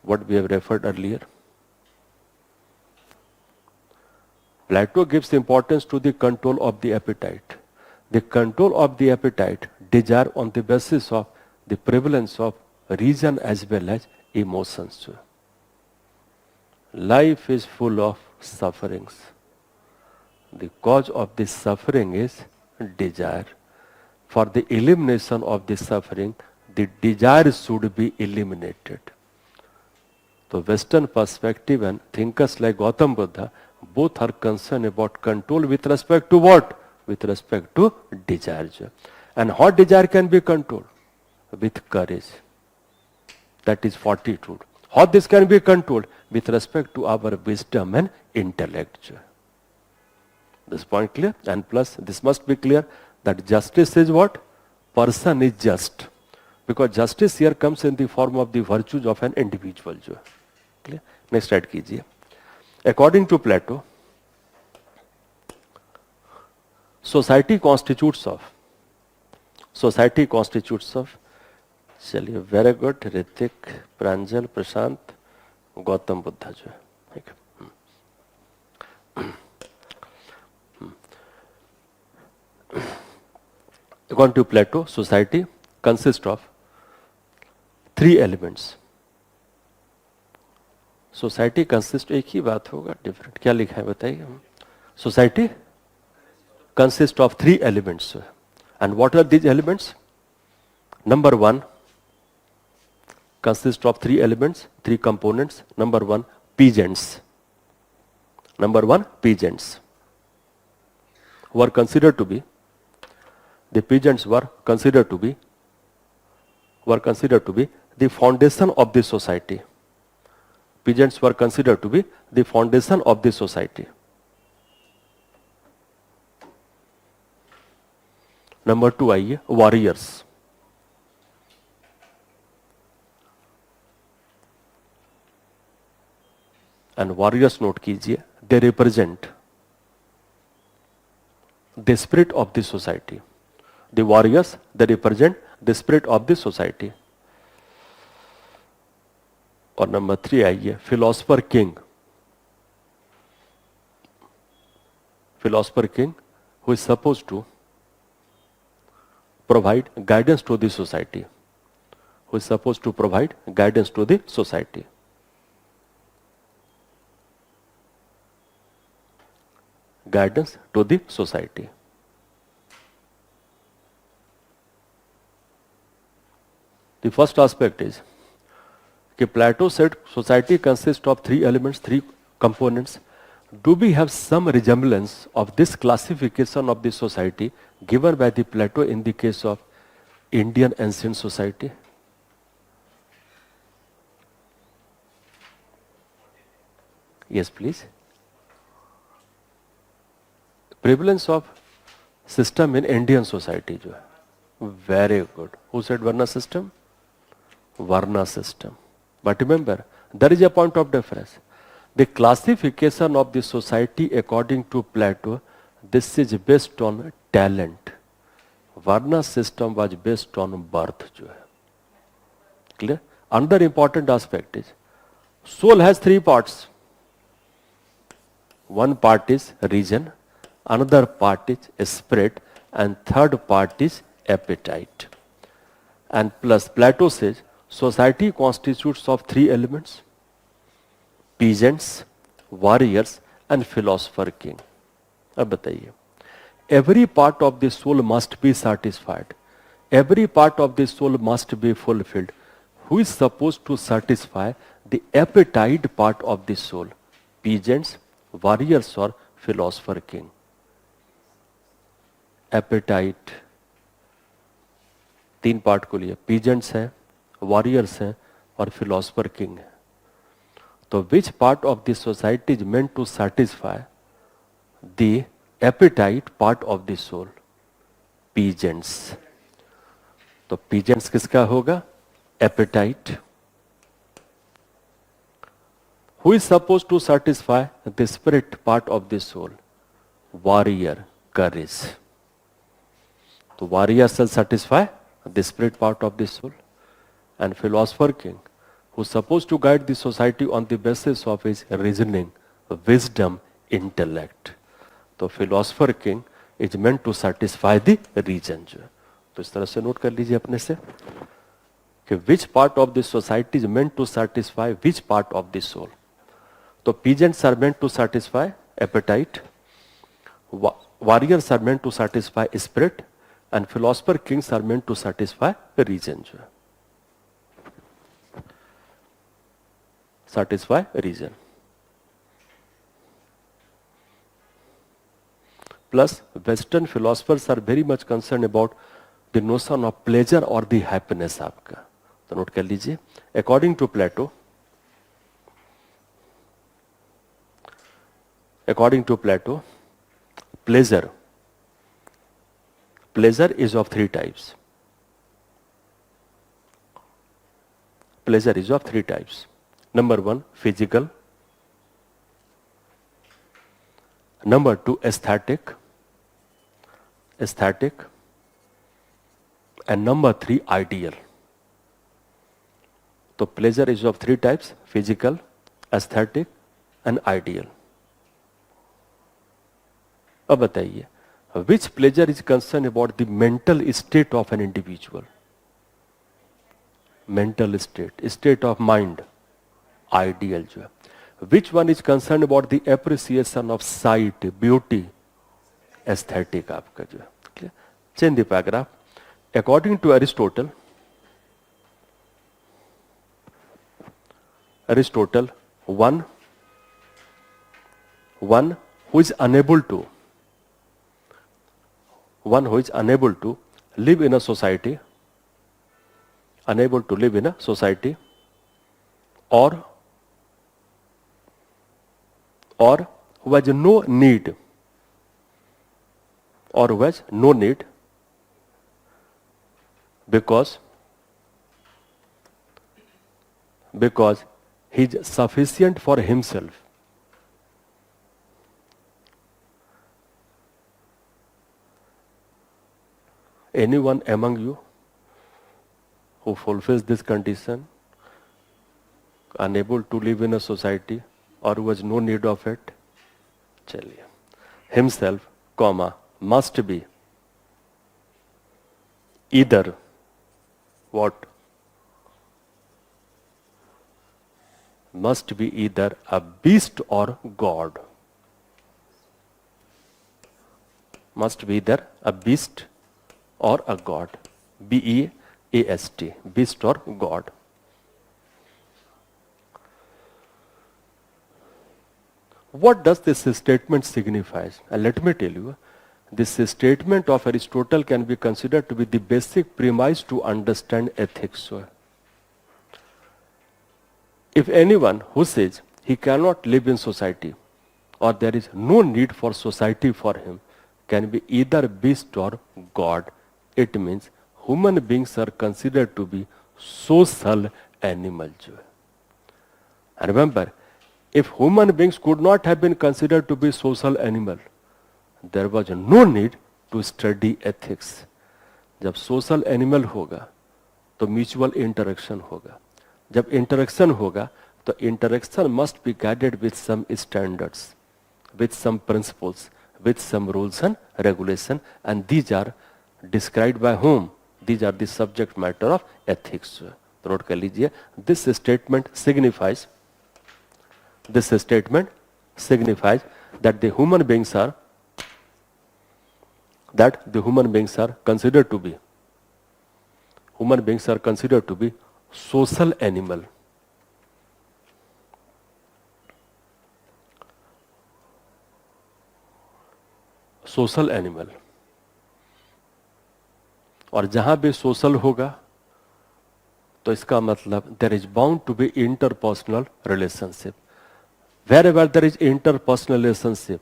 What we have referred earlier. Plato gives importance to the control of the appetite. The control of the appetite, desire on the basis of the prevalence of reason as well as emotions. Life is full of sufferings. The cause of this suffering is desire. For the elimination of the suffering, the desire should be eliminated. So Western perspective and thinkers like Gautam Buddha both are concerned about control with respect to what? With respect to desire. And how desire can be controlled? With courage. That is fortitude. How this can be controlled? With respect to our wisdom and intellect. This point clear? And plus this must be clear that justice is what? Person is just. Because justice here comes in the form of the virtues of an individual. Clear? Next slide कीजिए. According to Plato, society constitutes of. चलिए very good. Hrithik, प्रांजल, प्रशांत, गौतम बुद्धा जो है. ठीक है. According to Plato, society consists of three elements. Society consist, एक ही बात होगा, डिफरेंट क्या लिखा है बताइए. Society consist of three elements. And what are these elements? Number one consist of three elements, three components. Number one, peasants. Were considered to be, the peasants were considered to be the foundation of the society. Peasants were considered to be the foundation of the society. Number two आइए, warriors. And warriors note कीजिए, they represent the spirit of the society. The warriors, they represent the spirit of the society. और number three आइए, philosopher king. Philosopher king who is supposed to provide guidance to the society. Who is supposed to provide guidance to the society. Guidance to the society. The first aspect is that Plato said society consists of three elements, three components. Do we have some resemblance of this classification of the society given by the Plato in the case of Indian ancient society? Yes, please. Prevalence of system in Indian society जो है. Very good. Who said Varna system? Varna system. But remember, there is a point of difference. The classification of the society according to Plato, This is based on talent. Varna system was based on birth. जो है. Clear? Another important aspect is soul has three parts. One part is reason, another part is spirit, and third part is appetite. And plus Plato says society constitutes of three elements: peasants, warriors, and philosopher king. अब बताइए, every part of the soul must be satisfied. Every part of the soul must be fulfilled. Who is supposed to satisfy the appetite part of the soul? Peasants, warriors, or philosopher king? Appetite. तीन part को लिए, peasants हैं, warriors हैं, और philosopher king है. तो which part of the society is meant to satisfy the appetite part of the soul? Peasants. तो peasants किसका होगा? Appetite. Who is supposed to satisfy the spirit part of the soul? Warrior, courage. So warrior shall satisfy the spirit part of the soul, and philosopher king, who is supposed to guide the society on the basis of his reasoning, wisdom, intellect. तो philosopher king is meant to satisfy the reason. तो इस तरह से note कर लीजिए अपने से कि which part of the society is meant to satisfy which part of the soul. तो peasants are meant to satisfy appetite, warriors are meant to satisfy spirit, and philosopher kings are meant to satisfy reason. Satisfy reason. Plus, Western philosophers are very much concerned about the notion of pleasure or the happiness आपका. तो note कर लीजिए. According to Plato, pleasure is of three types. Pleasure is of three types. Number one, physical. Number two, aesthetic. And number three, ideal. So pleasure is of three types: physical, aesthetic, and ideal. अब बताइए, which pleasure is concerned about the mental state of an individual? Mental state of mind, ideal जो है. Which one is concerned about the appreciation of sight, beauty, aesthetic आपका जो है. Clear? Change the paragraph. According to Aristotle, one who is unable to live in a society, or who has no need, because he is sufficient for himself. Anyone among you who fulfills this condition, unable to live in a society or who has no need of it? चलिए, himself, must be either what? Must be either a beast or God. Must be either a beast or a god. B-E-A-S-T, beast or god. What does this statement signify? And let me tell you, this statement of Aristotle can be considered to be the basic premise to understand ethics. If anyone who says he cannot live in society or there is no need for society for him can be either beast or god, it means human beings are considered to be social animals. And remember, if human beings could not have been considered to be social animal, there was no need to study ethics. जब social animal होगा तो mutual interaction होगा. जब interaction होगा तो interaction must be guided with some standards, with some principles, with some rules and regulation, and these are described by whom? These are the subject matter of ethics. तो note कर लीजिए, this statement signifies that the human beings are considered to be social animal. Social animal. और जहां भी social होगा तो इसका मतलब there is bound to be interpersonal relationship. Wherever there is interpersonal relationship,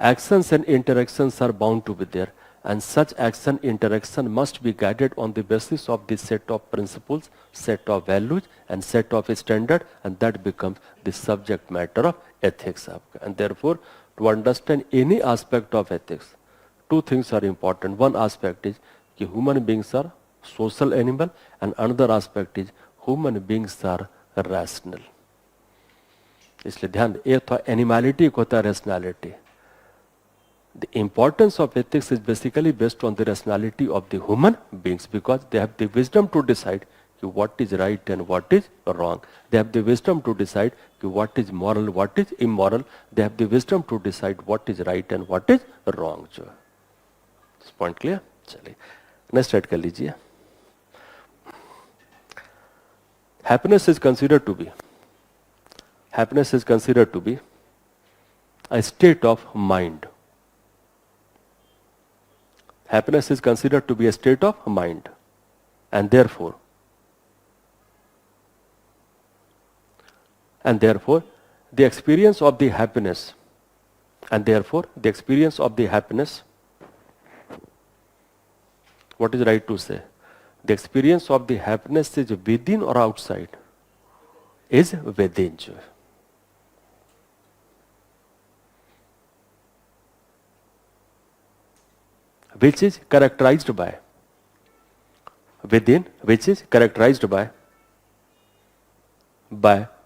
actions and interactions are bound to be there, and such action interaction must be guided on the basis of the set of principles, set of values and set of standard, and that becomes the subject matter of ethics. And therefore, to understand any aspect of ethics, two things are important. One aspect is that human beings are social animal, and another aspect is human beings are rational. इसलिए ध्यान, एक तो animality, एक होता है rationality. The importance of ethics is basically based on the rationality of the human beings, because they have the wisdom to decide what is right and what is wrong. They have the wisdom to decide what is moral, what is immoral. They have the wisdom to decide what is right and what is wrong. This point clear? चलिए next add कर लीजिए. Happiness is considered to be a state of mind. Happiness is considered to be a state of mind, and therefore the experience of the happiness, what is right to say? The experience of the happiness is within or outside? Is within. Which is characterized by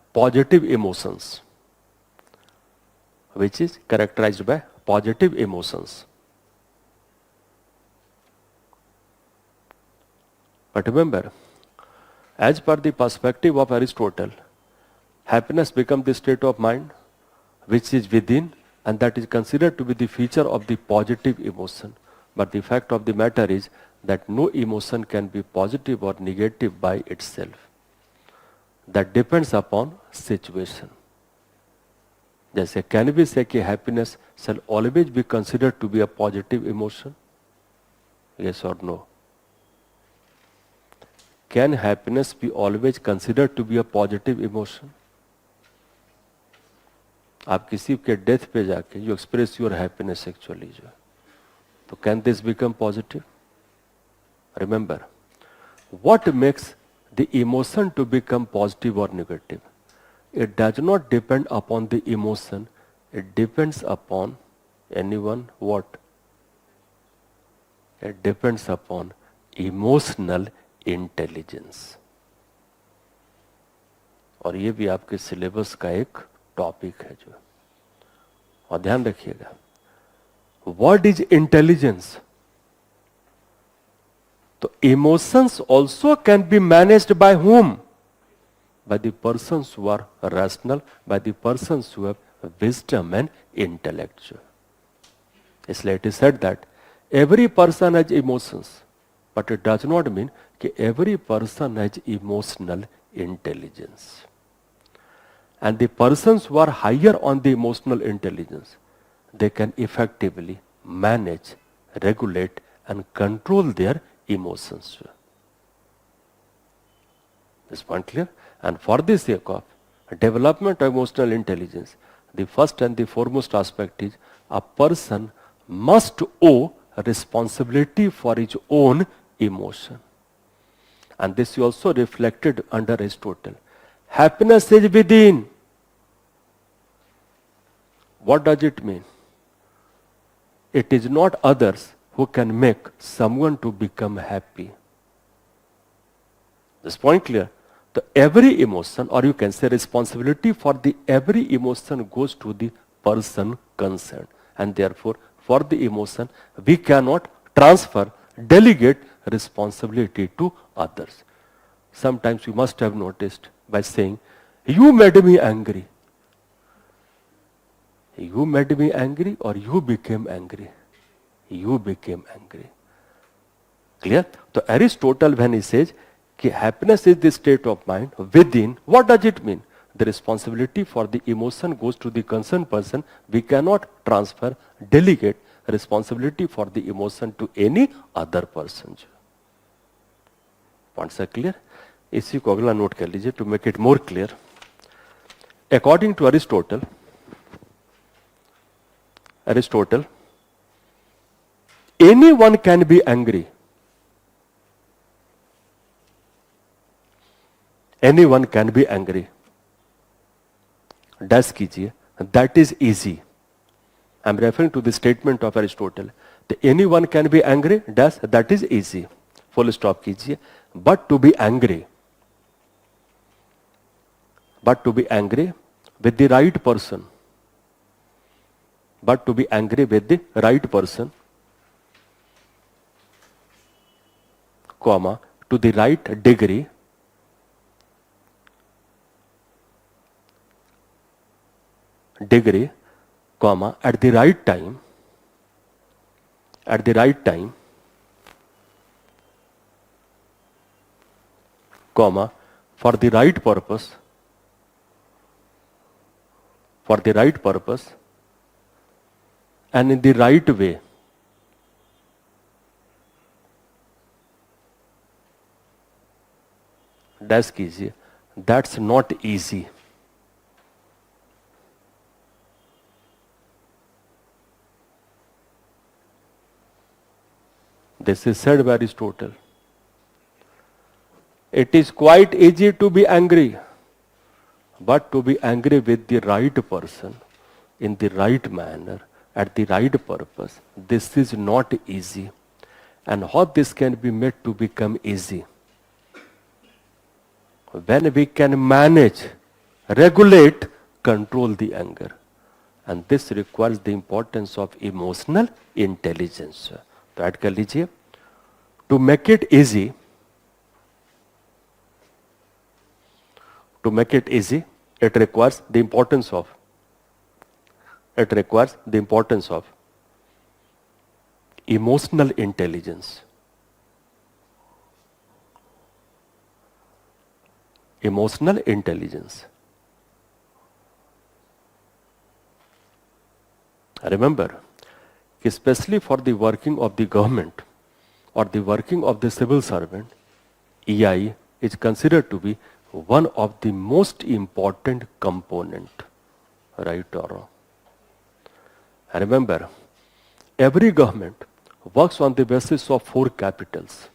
positive emotions. But remember, as per the perspective of Aristotle, happiness becomes the state of mind which is within, and that is considered to be the feature of the positive emotion. But the fact of the matter is that no emotion can be positive or negative by itself. That depends upon situation. जैसे can we say कि happiness shall always be considered to be a positive emotion? Yes or no? Can happiness be always considered to be a positive emotion? आप किसी के death पे जाके you express your happiness actually जो, तो can this become positive? Remember, what makes the emotion to become positive or negative? It does not depend upon the emotion. It depends upon anyone what? It depends upon emotional intelligence. और ये भी आपके syllabus का एक topic है जो, और ध्यान रखिएगा. What is intelligence? So emotions also can be managed by whom? By the persons who are rational, by the persons who have wisdom and intellect. इसलिए it is said that every person has emotions, but it does not mean that every person has emotional intelligence. And the persons who are higher on the emotional intelligence, they can effectively manage, regulate and control their emotions. This point clear? And for the sake of development of emotional intelligence, the first and the foremost aspect is a person must owe responsibility for his own emotion. And this is also reflected under Aristotle. Happiness is within. What does it mean? It is not others who can make someone to become happy. This point clear? The every emotion, or you can say responsibility for the every emotion goes to the person concerned. And therefore, for the emotion, we cannot transfer, delegate responsibility to others. Sometimes you must have noticed by saying, you made me angry. You made me angry or you became angry? You became angry. Clear? So Aristotle, when he says, happiness is the state of mind within, what does it mean? The responsibility for the emotion goes to the concerned person. We cannot transfer, delegate responsibility for the emotion to any other person. Points are clear? इसी को अगला note कर लीजिए to make it more clear. According to Aristotle, anyone can be angry. Anyone can be angry. Dash कीजिए. That is easy. I am referring to the statement of Aristotle. Anyone can be angry. Dash. That is easy. Full stop कीजिए. But to be angry with the right person. But to be angry with the right person, comma, to the right degree, comma, at the right time, comma, for the right purpose, and in the right way. Dash कीजिए. That's not easy. This is said by Aristotle. It is quite easy to be angry, but to be angry with the right person, in the right manner, at the right purpose, this is not easy. And how this can be made to become easy? When we can manage, regulate, control the anger. And this requires the importance of emotional intelligence. तो add कर लीजिए. To make it easy, it requires the importance of emotional intelligence. Emotional intelligence. Remember, especially for the working of the government or the working of the civil servant, EI is considered to be one of the most important component. Right or wrong? Remember, every government works on the basis of 4 capitals.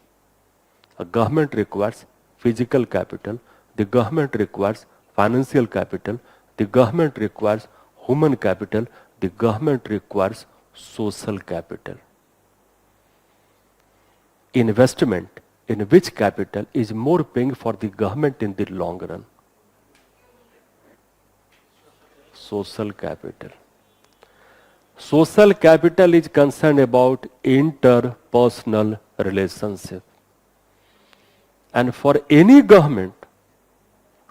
A government requires physical capital, the government requires financial capital, the government requires human capital, the government requires social capital. Investment in which capital is more paying for the government in the long run? Social capital. Social capital is concerned about interpersonal relationship. And for any government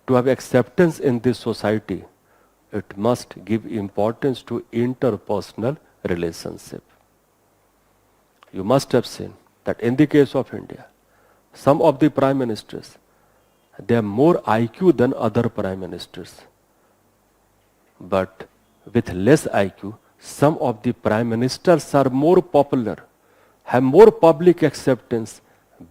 to have acceptance in this society, it must give importance to interpersonal relationship. You must have seen that in the case of India, some of the prime ministers, they have more IQ than other prime ministers. But with less IQ, some of the prime ministers are more popular, have more public acceptance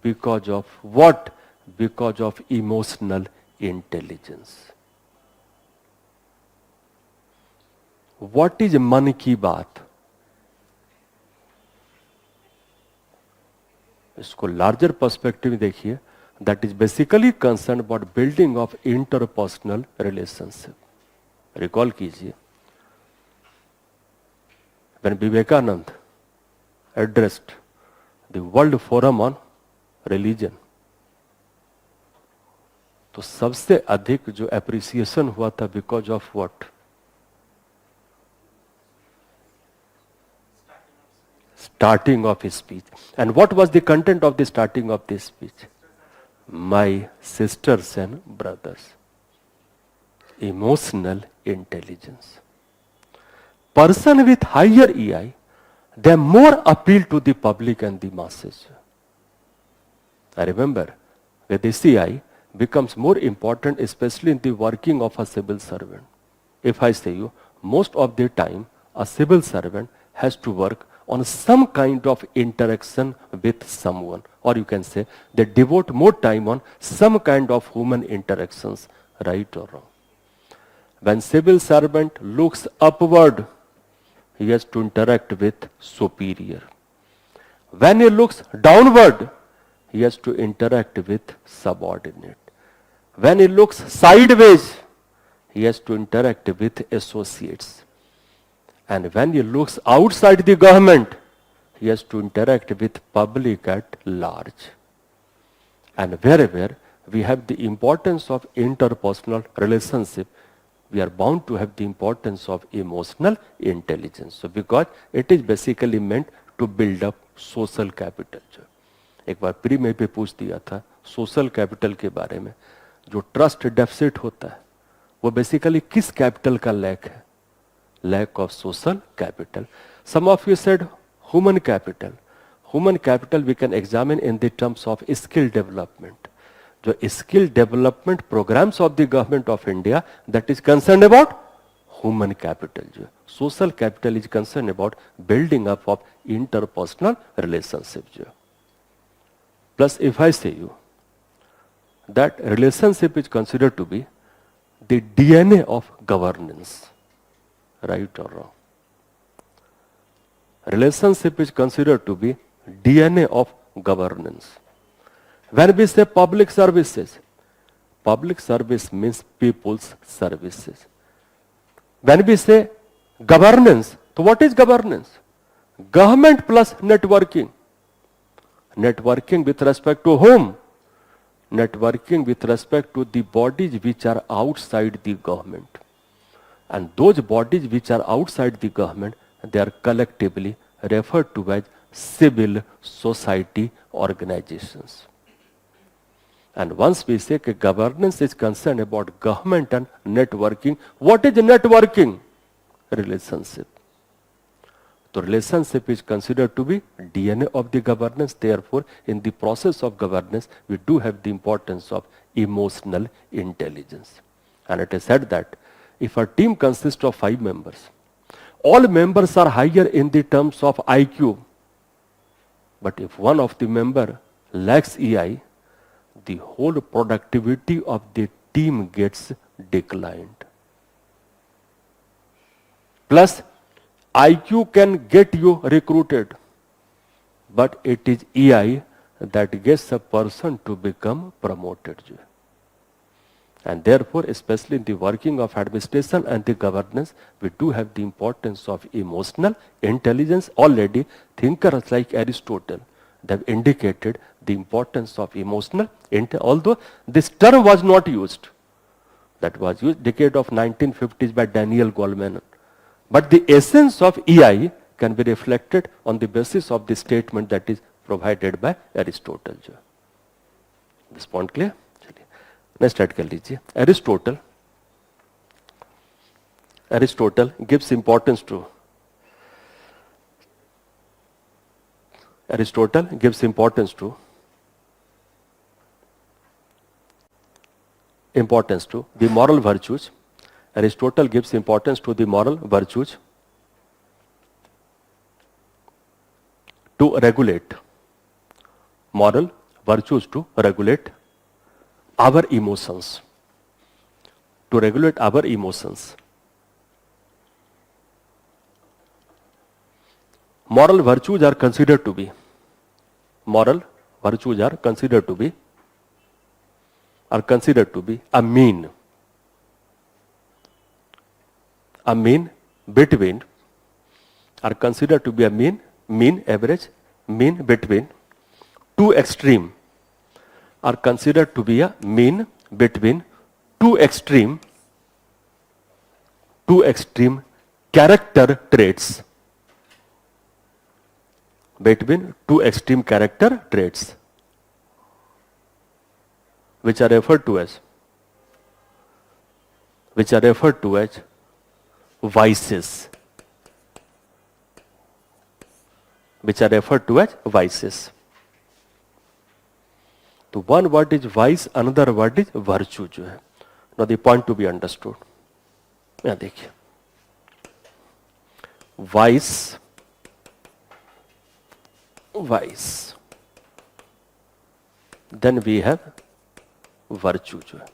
because of what? Because of emotional intelligence. What is मन की बात? इसको larger perspective में देखिए. That is basically concerned about building of interpersonal relationship. Recall कीजिए. When Vivekanand addressed the World Forum on Religion, तो सबसे अधिक जो एप्रिसिएशन हुआ था because of what? Starting of his speech. And what was the content of the starting of this speech? My sisters and brothers. Emotional intelligence. Person with higher EI, they more appeal to the public and the masses. I remember, with this EI becomes more important, especially in the working of a civil servant. If I say you, most of the time, a civil servant has to work on some kind of interaction with someone, or you can say they devote more time on some kind of human interactions, right or wrong. When civil servant looks upward, he has to interact with superior. When he looks downward, he has to interact with subordinate. When he looks sideways, he has to interact with associates. And when he looks outside the government, he has to interact with public at large. And wherever we have the importance of interpersonal relationship, we are bound to have the importance of emotional intelligence. So because it is basically meant to build up social capital. एक बार pre में भी पूछ दिया था social capital के बारे में, जो ट्रस्ट डेफिसिट होता है वो बेसिकली किस कैपिटल का लैक है? Lack of social capital. Some of you said human capital. Human capital we can examine in the terms of skill development. The skill development programs of the government of India, that is concerned about human capital. Social capital is concerned about building up of interpersonal relationships. Plus, if I say you that relationship is considered to be the DNA of governance, right or wrong? Relationship is considered to be DNA of governance. When we say public service means people's services. When we say governance, so what is governance? Government plus networking. Networking with respect to whom? Networking with respect to the bodies which are outside the government. And those bodies which are outside the government, they are collectively referred to as civil society organizations. And once we say that governance is concerned about government and networking, what is networking? Relationship. So relationship is considered to be DNA of the governance. Therefore, in the process of governance, we do have the importance of emotional intelligence. And it is said that if a team consists of 5 members, all members are higher in the terms of IQ. But if one of the member lacks EI, the whole productivity of the team gets declined. Plus, IQ can get you recruited, but it is EI that gets a person to become promoted. And therefore, especially in the working of administration and the governance, we do have the importance of emotional intelligence. Already, thinkers like Aristotle, they have indicated the importance of emotional intelligence, although this term was not used. That was used decade of 1950s by Daniel Goleman. But the essence of EI can be reflected on the basis of the statement that is provided by Aristotle. This point clear? Next start कर लीजिए. Aristotle gives importance to the moral virtues. Aristotle gives importance to the moral virtues to regulate moral virtues to regulate our emotions. To regulate our emotions. Moral virtues are considered to be a mean between, are considered to be a mean mean, average, mean between two extreme are considered to be a mean between two extreme character traits. Between two extreme character traits, which are referred to as vices. तो one word is vice, another word is virtue जो है. Now the point to be understood. यहाँ देखिए, vice, then we have virtue जो है.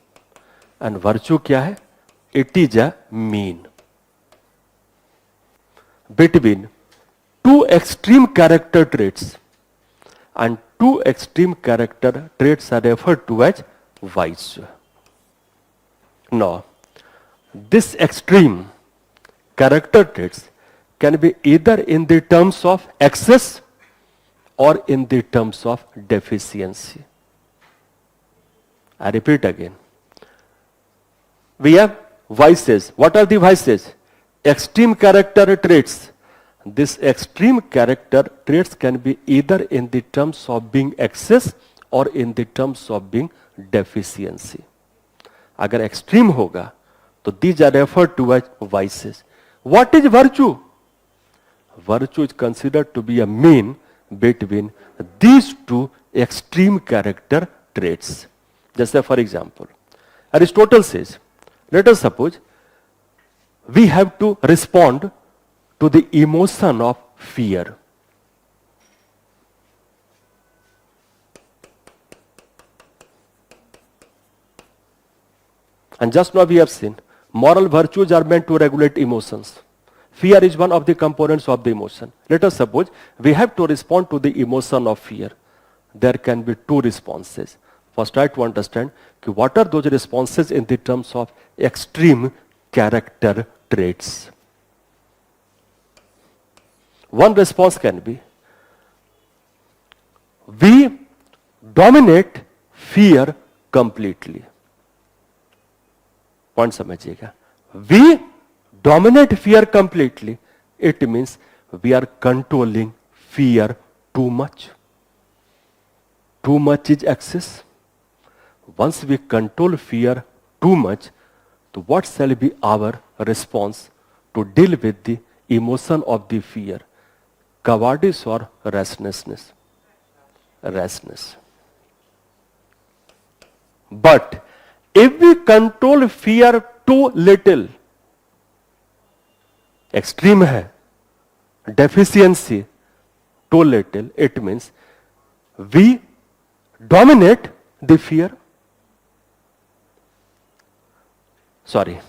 And virtue क्या है? It is a mean between two extreme character traits, and two extreme character traits are referred to as vice. Now, this extreme character traits can be either in the terms of excess or in the terms of deficiency. I repeat again. We have vices. What are the vices? Extreme character traits. This extreme character traits can be either in the terms of being excess or in the terms of being deficiency. अगर extreme होगा तो these are referred to as vices. What is virtue? Virtue is considered to be a mean between these two extreme character traits. Just for example, Aristotle says, let us suppose we have to respond to the emotion of fear. And just now we have seen moral virtues are meant to regulate emotions. Fear is one of the components of the emotion. Let us suppose we have to respond to the emotion of fear. There can be two responses. First, try to understand what are those responses in the terms of extreme character traits. One response can be, we dominate fear completely. Point समझिएगा. We dominate fear completely. It means we are controlling fear too much. Too much is excess. Once we control fear too much, so what shall be our response to deal with the emotion of the fear? Cowardice or restlessness? Restlessness. But if we control fear too little, extreme है, deficiency too little, it means we dominate the fear. Sorry,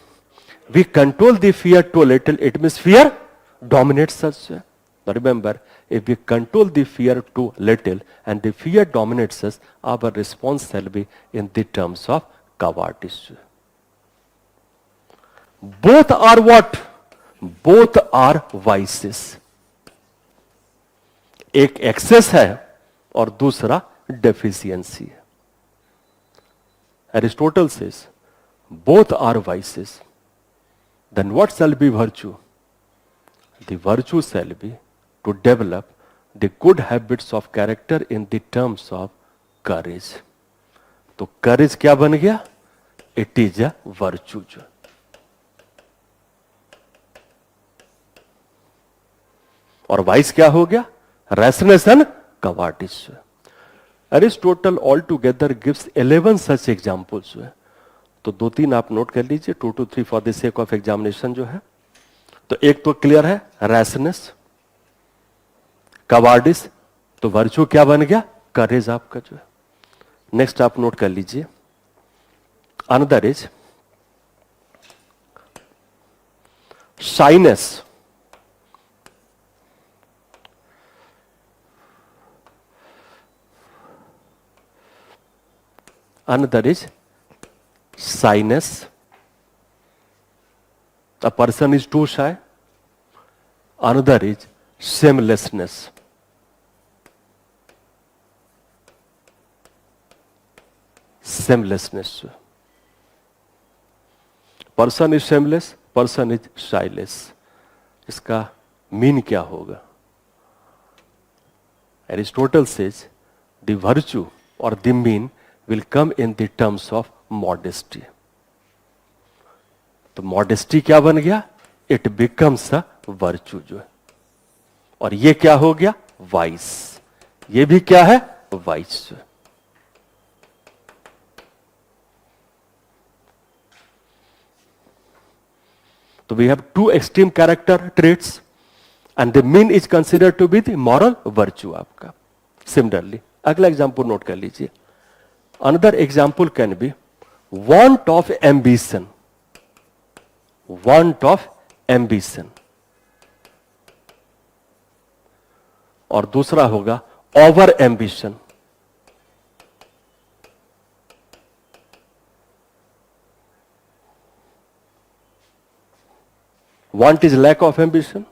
we control the fear too little, it means fear dominates us. Now remember, if we control the fear too little and the fear dominates us, our response shall be in the terms of cowardice. Both are what? Both are vices. एक excess है और दूसरा deficiency है. Aristotle says, both are vices. Then what shall be virtue? The virtue shall be to develop the good habits of character in the terms of courage. तो courage क्या बन गया? It is a virtue. और vice क्या हो गया? Rashness and cowardice. Aristotle altogether gives 11 such examples. तो दो तीन आप नोट कर लीजिए, 2 to 3 for the sake of examination जो है. तो एक तो क्लियर है, रैशनेस, कवार्डिस, तो वर्चू क्या बन गया? करेज आपका जो है. नेक्स्ट आप नोट कर लीजिए, another is shyness. Another is shyness. A person is too shy. Another is shamelessness. shamelessness. Person is shameless, person is shyless. इसका मीन क्या होगा? एरिस्टोटल सेज द वर्च्यू और the mean will come in the terms of modesty. तो modesty क्या बन गया? It becomes a virtue जो है. और ये क्या हो गया? वाइस. ये भी क्या है? Vice. So we have two extreme character traits and the mean is considered to be the moral virtue आपका. Similarly, अगला एग्जाम्पल नोट कर लीजिए. Another example can be want of ambition. Want of ambition. और दूसरा होगा over ambition. Want is lack of ambition.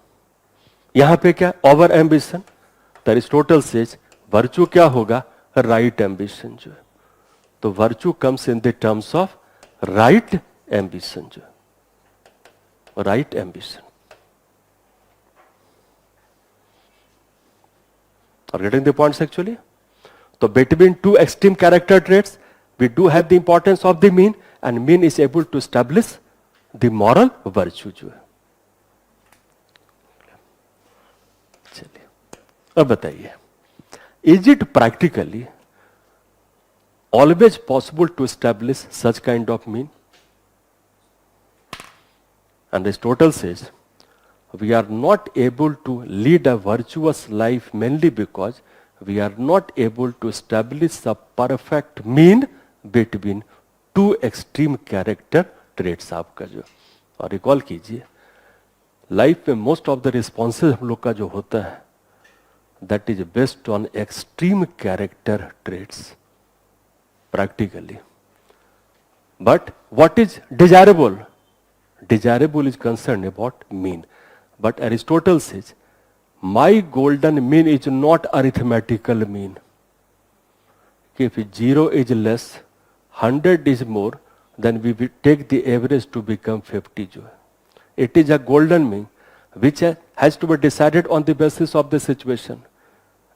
यहां पे क्या? Over ambition. तो एरिस्टोटल सेज वर्च्यू क्या होगा? राइट एम्बिशन जो है. तो virtue comes in the terms of right ambition जो है. Right ambition. और गेटिंग द पॉइंट्स एक्चुअली. तो between two extreme character traits we do have the importance of the mean and mean is able to establish the moral virtue जो है. चलिए अब बताइए, is it practically always possible to establish such kind of mean? And Aristotle says we are not able to lead a virtuous life mainly because we are not able to establish a perfect mean between two extreme character traits आपका जो. और recall कीजिए, life में most of the responses हम लोग का जो होता है that is based on extreme character traits practically. But what is desirable? Desirable is concerned about mean. But Aristotle says, my golden mean is not arithmetical mean. If 0 is less, 100 is more, then we will take the average to become 50. It is a golden mean which has to be decided on the basis of the situation.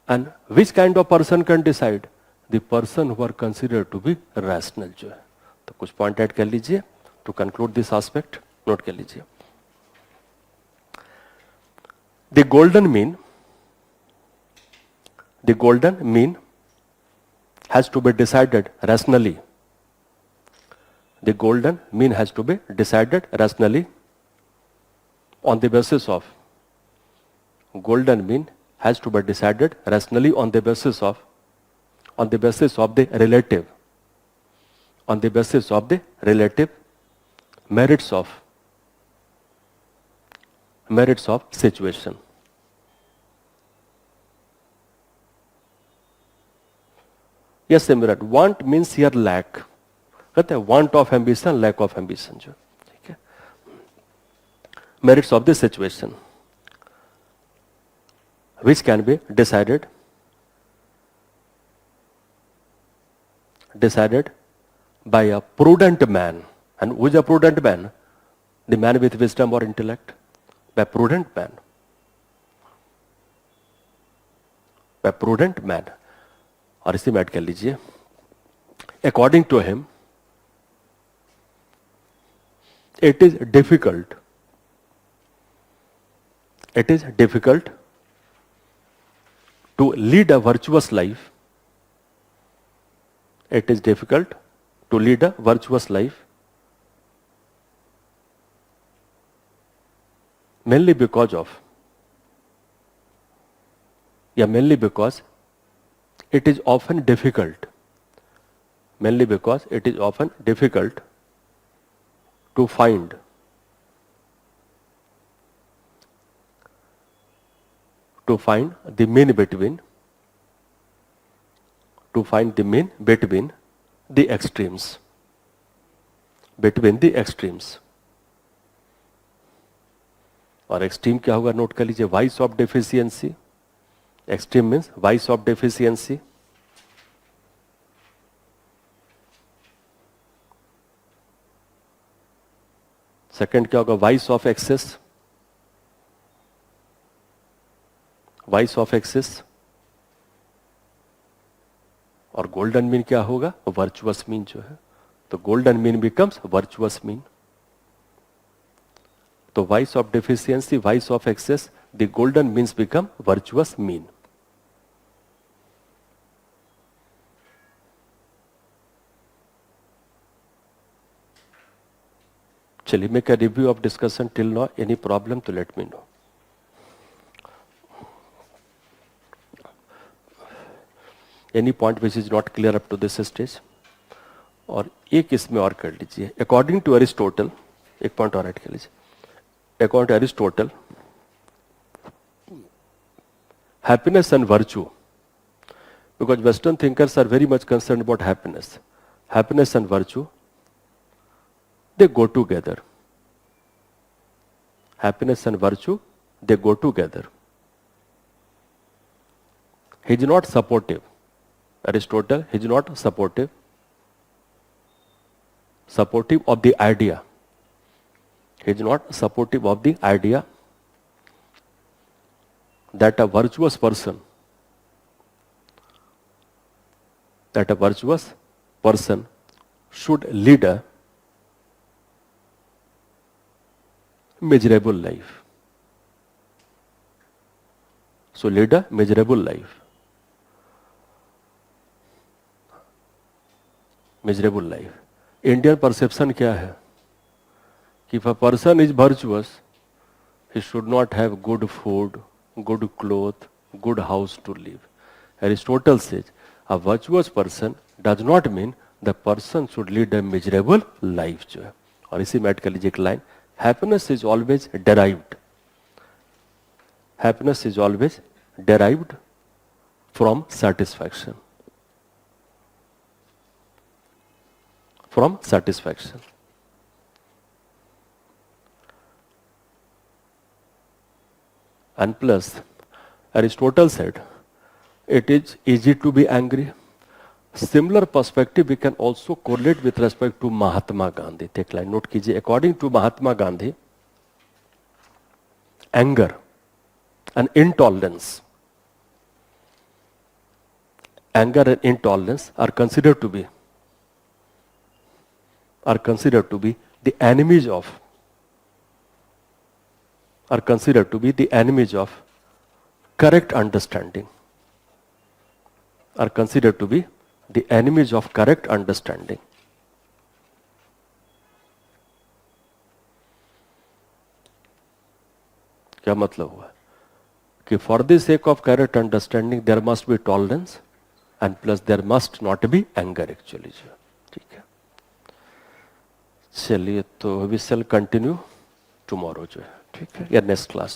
And which kind of person can decide? The person who are considered to be rational. तो कुछ point add कर लीजिए to conclude this aspect. Note कर लीजिए. The golden mean has to be decided rationally. The golden mean has to be decided rationally on the basis of golden mean has to be decided rationally on the basis of the relative merits of situation. Yes, Simran, want means here lack. कहते हैं want of ambition, lack of ambition जो. ठीक है. Merits of the situation, which can be decided by a prudent man. And who is a prudent man? The man with wisdom or intellect. By prudent man. By prudent man. और इसी में add कर लीजिए, according to him it is difficult to lead a virtuous life. It is difficult to lead a virtuous life mainly because it is often difficult to find the mean between the extremes. और extreme क्या होगा? Note कर लीजिए, vice of deficiency. Extreme means vice of deficiency. Second क्या होगा, vice of excess, vice of excess. और golden mean क्या होगा, वर्चुअस मीन जो है, तो golden mean becomes virtuous mean. तो vice of deficiency, vice of excess, the golden means become virtuous mean. चलिए, make a review of discussion till now, any problem तो let me know. Any point which is not clear up to this stage. और एक इसमें और कर लीजिए, according to Aristotle, एक point और ऐड कर लीजिए। According to Aristotle, happiness and virtue, because Western thinkers are very much concerned about happiness. Happiness and virtue, they go together. Happiness and virtue, they go together. He is not supportive. Aristotle, he is not supportive. Supportive of the idea. He is not supportive of the idea that a virtuous person, should lead a miserable life. So lead a miserable life. Miserable life. Indian perception क्या है कि if a person is virtuous, he should not have good food, good clothes, good house to live. Aristotle says a virtuous person does not mean the person should lead a miserable life जो है। और इसी में add कर लीजिए एक line, happiness is always derived. Happiness is always derived from satisfaction. From satisfaction. And plus, Aristotle said, it is easy to be angry. Similar perspective we can also correlate with respect to Mahatma Gandhi. Take line, note कीजिए, according to Mahatma Gandhi, anger and intolerance, are considered to be the enemies of correct understanding. क्या मतलब हुआ कि for the sake of correct understanding there must be tolerance and plus there must not be anger actually. ठीक है, चलिए तो we shall continue tomorrow जो है, ठीक है, या नेक्स्ट क्लास।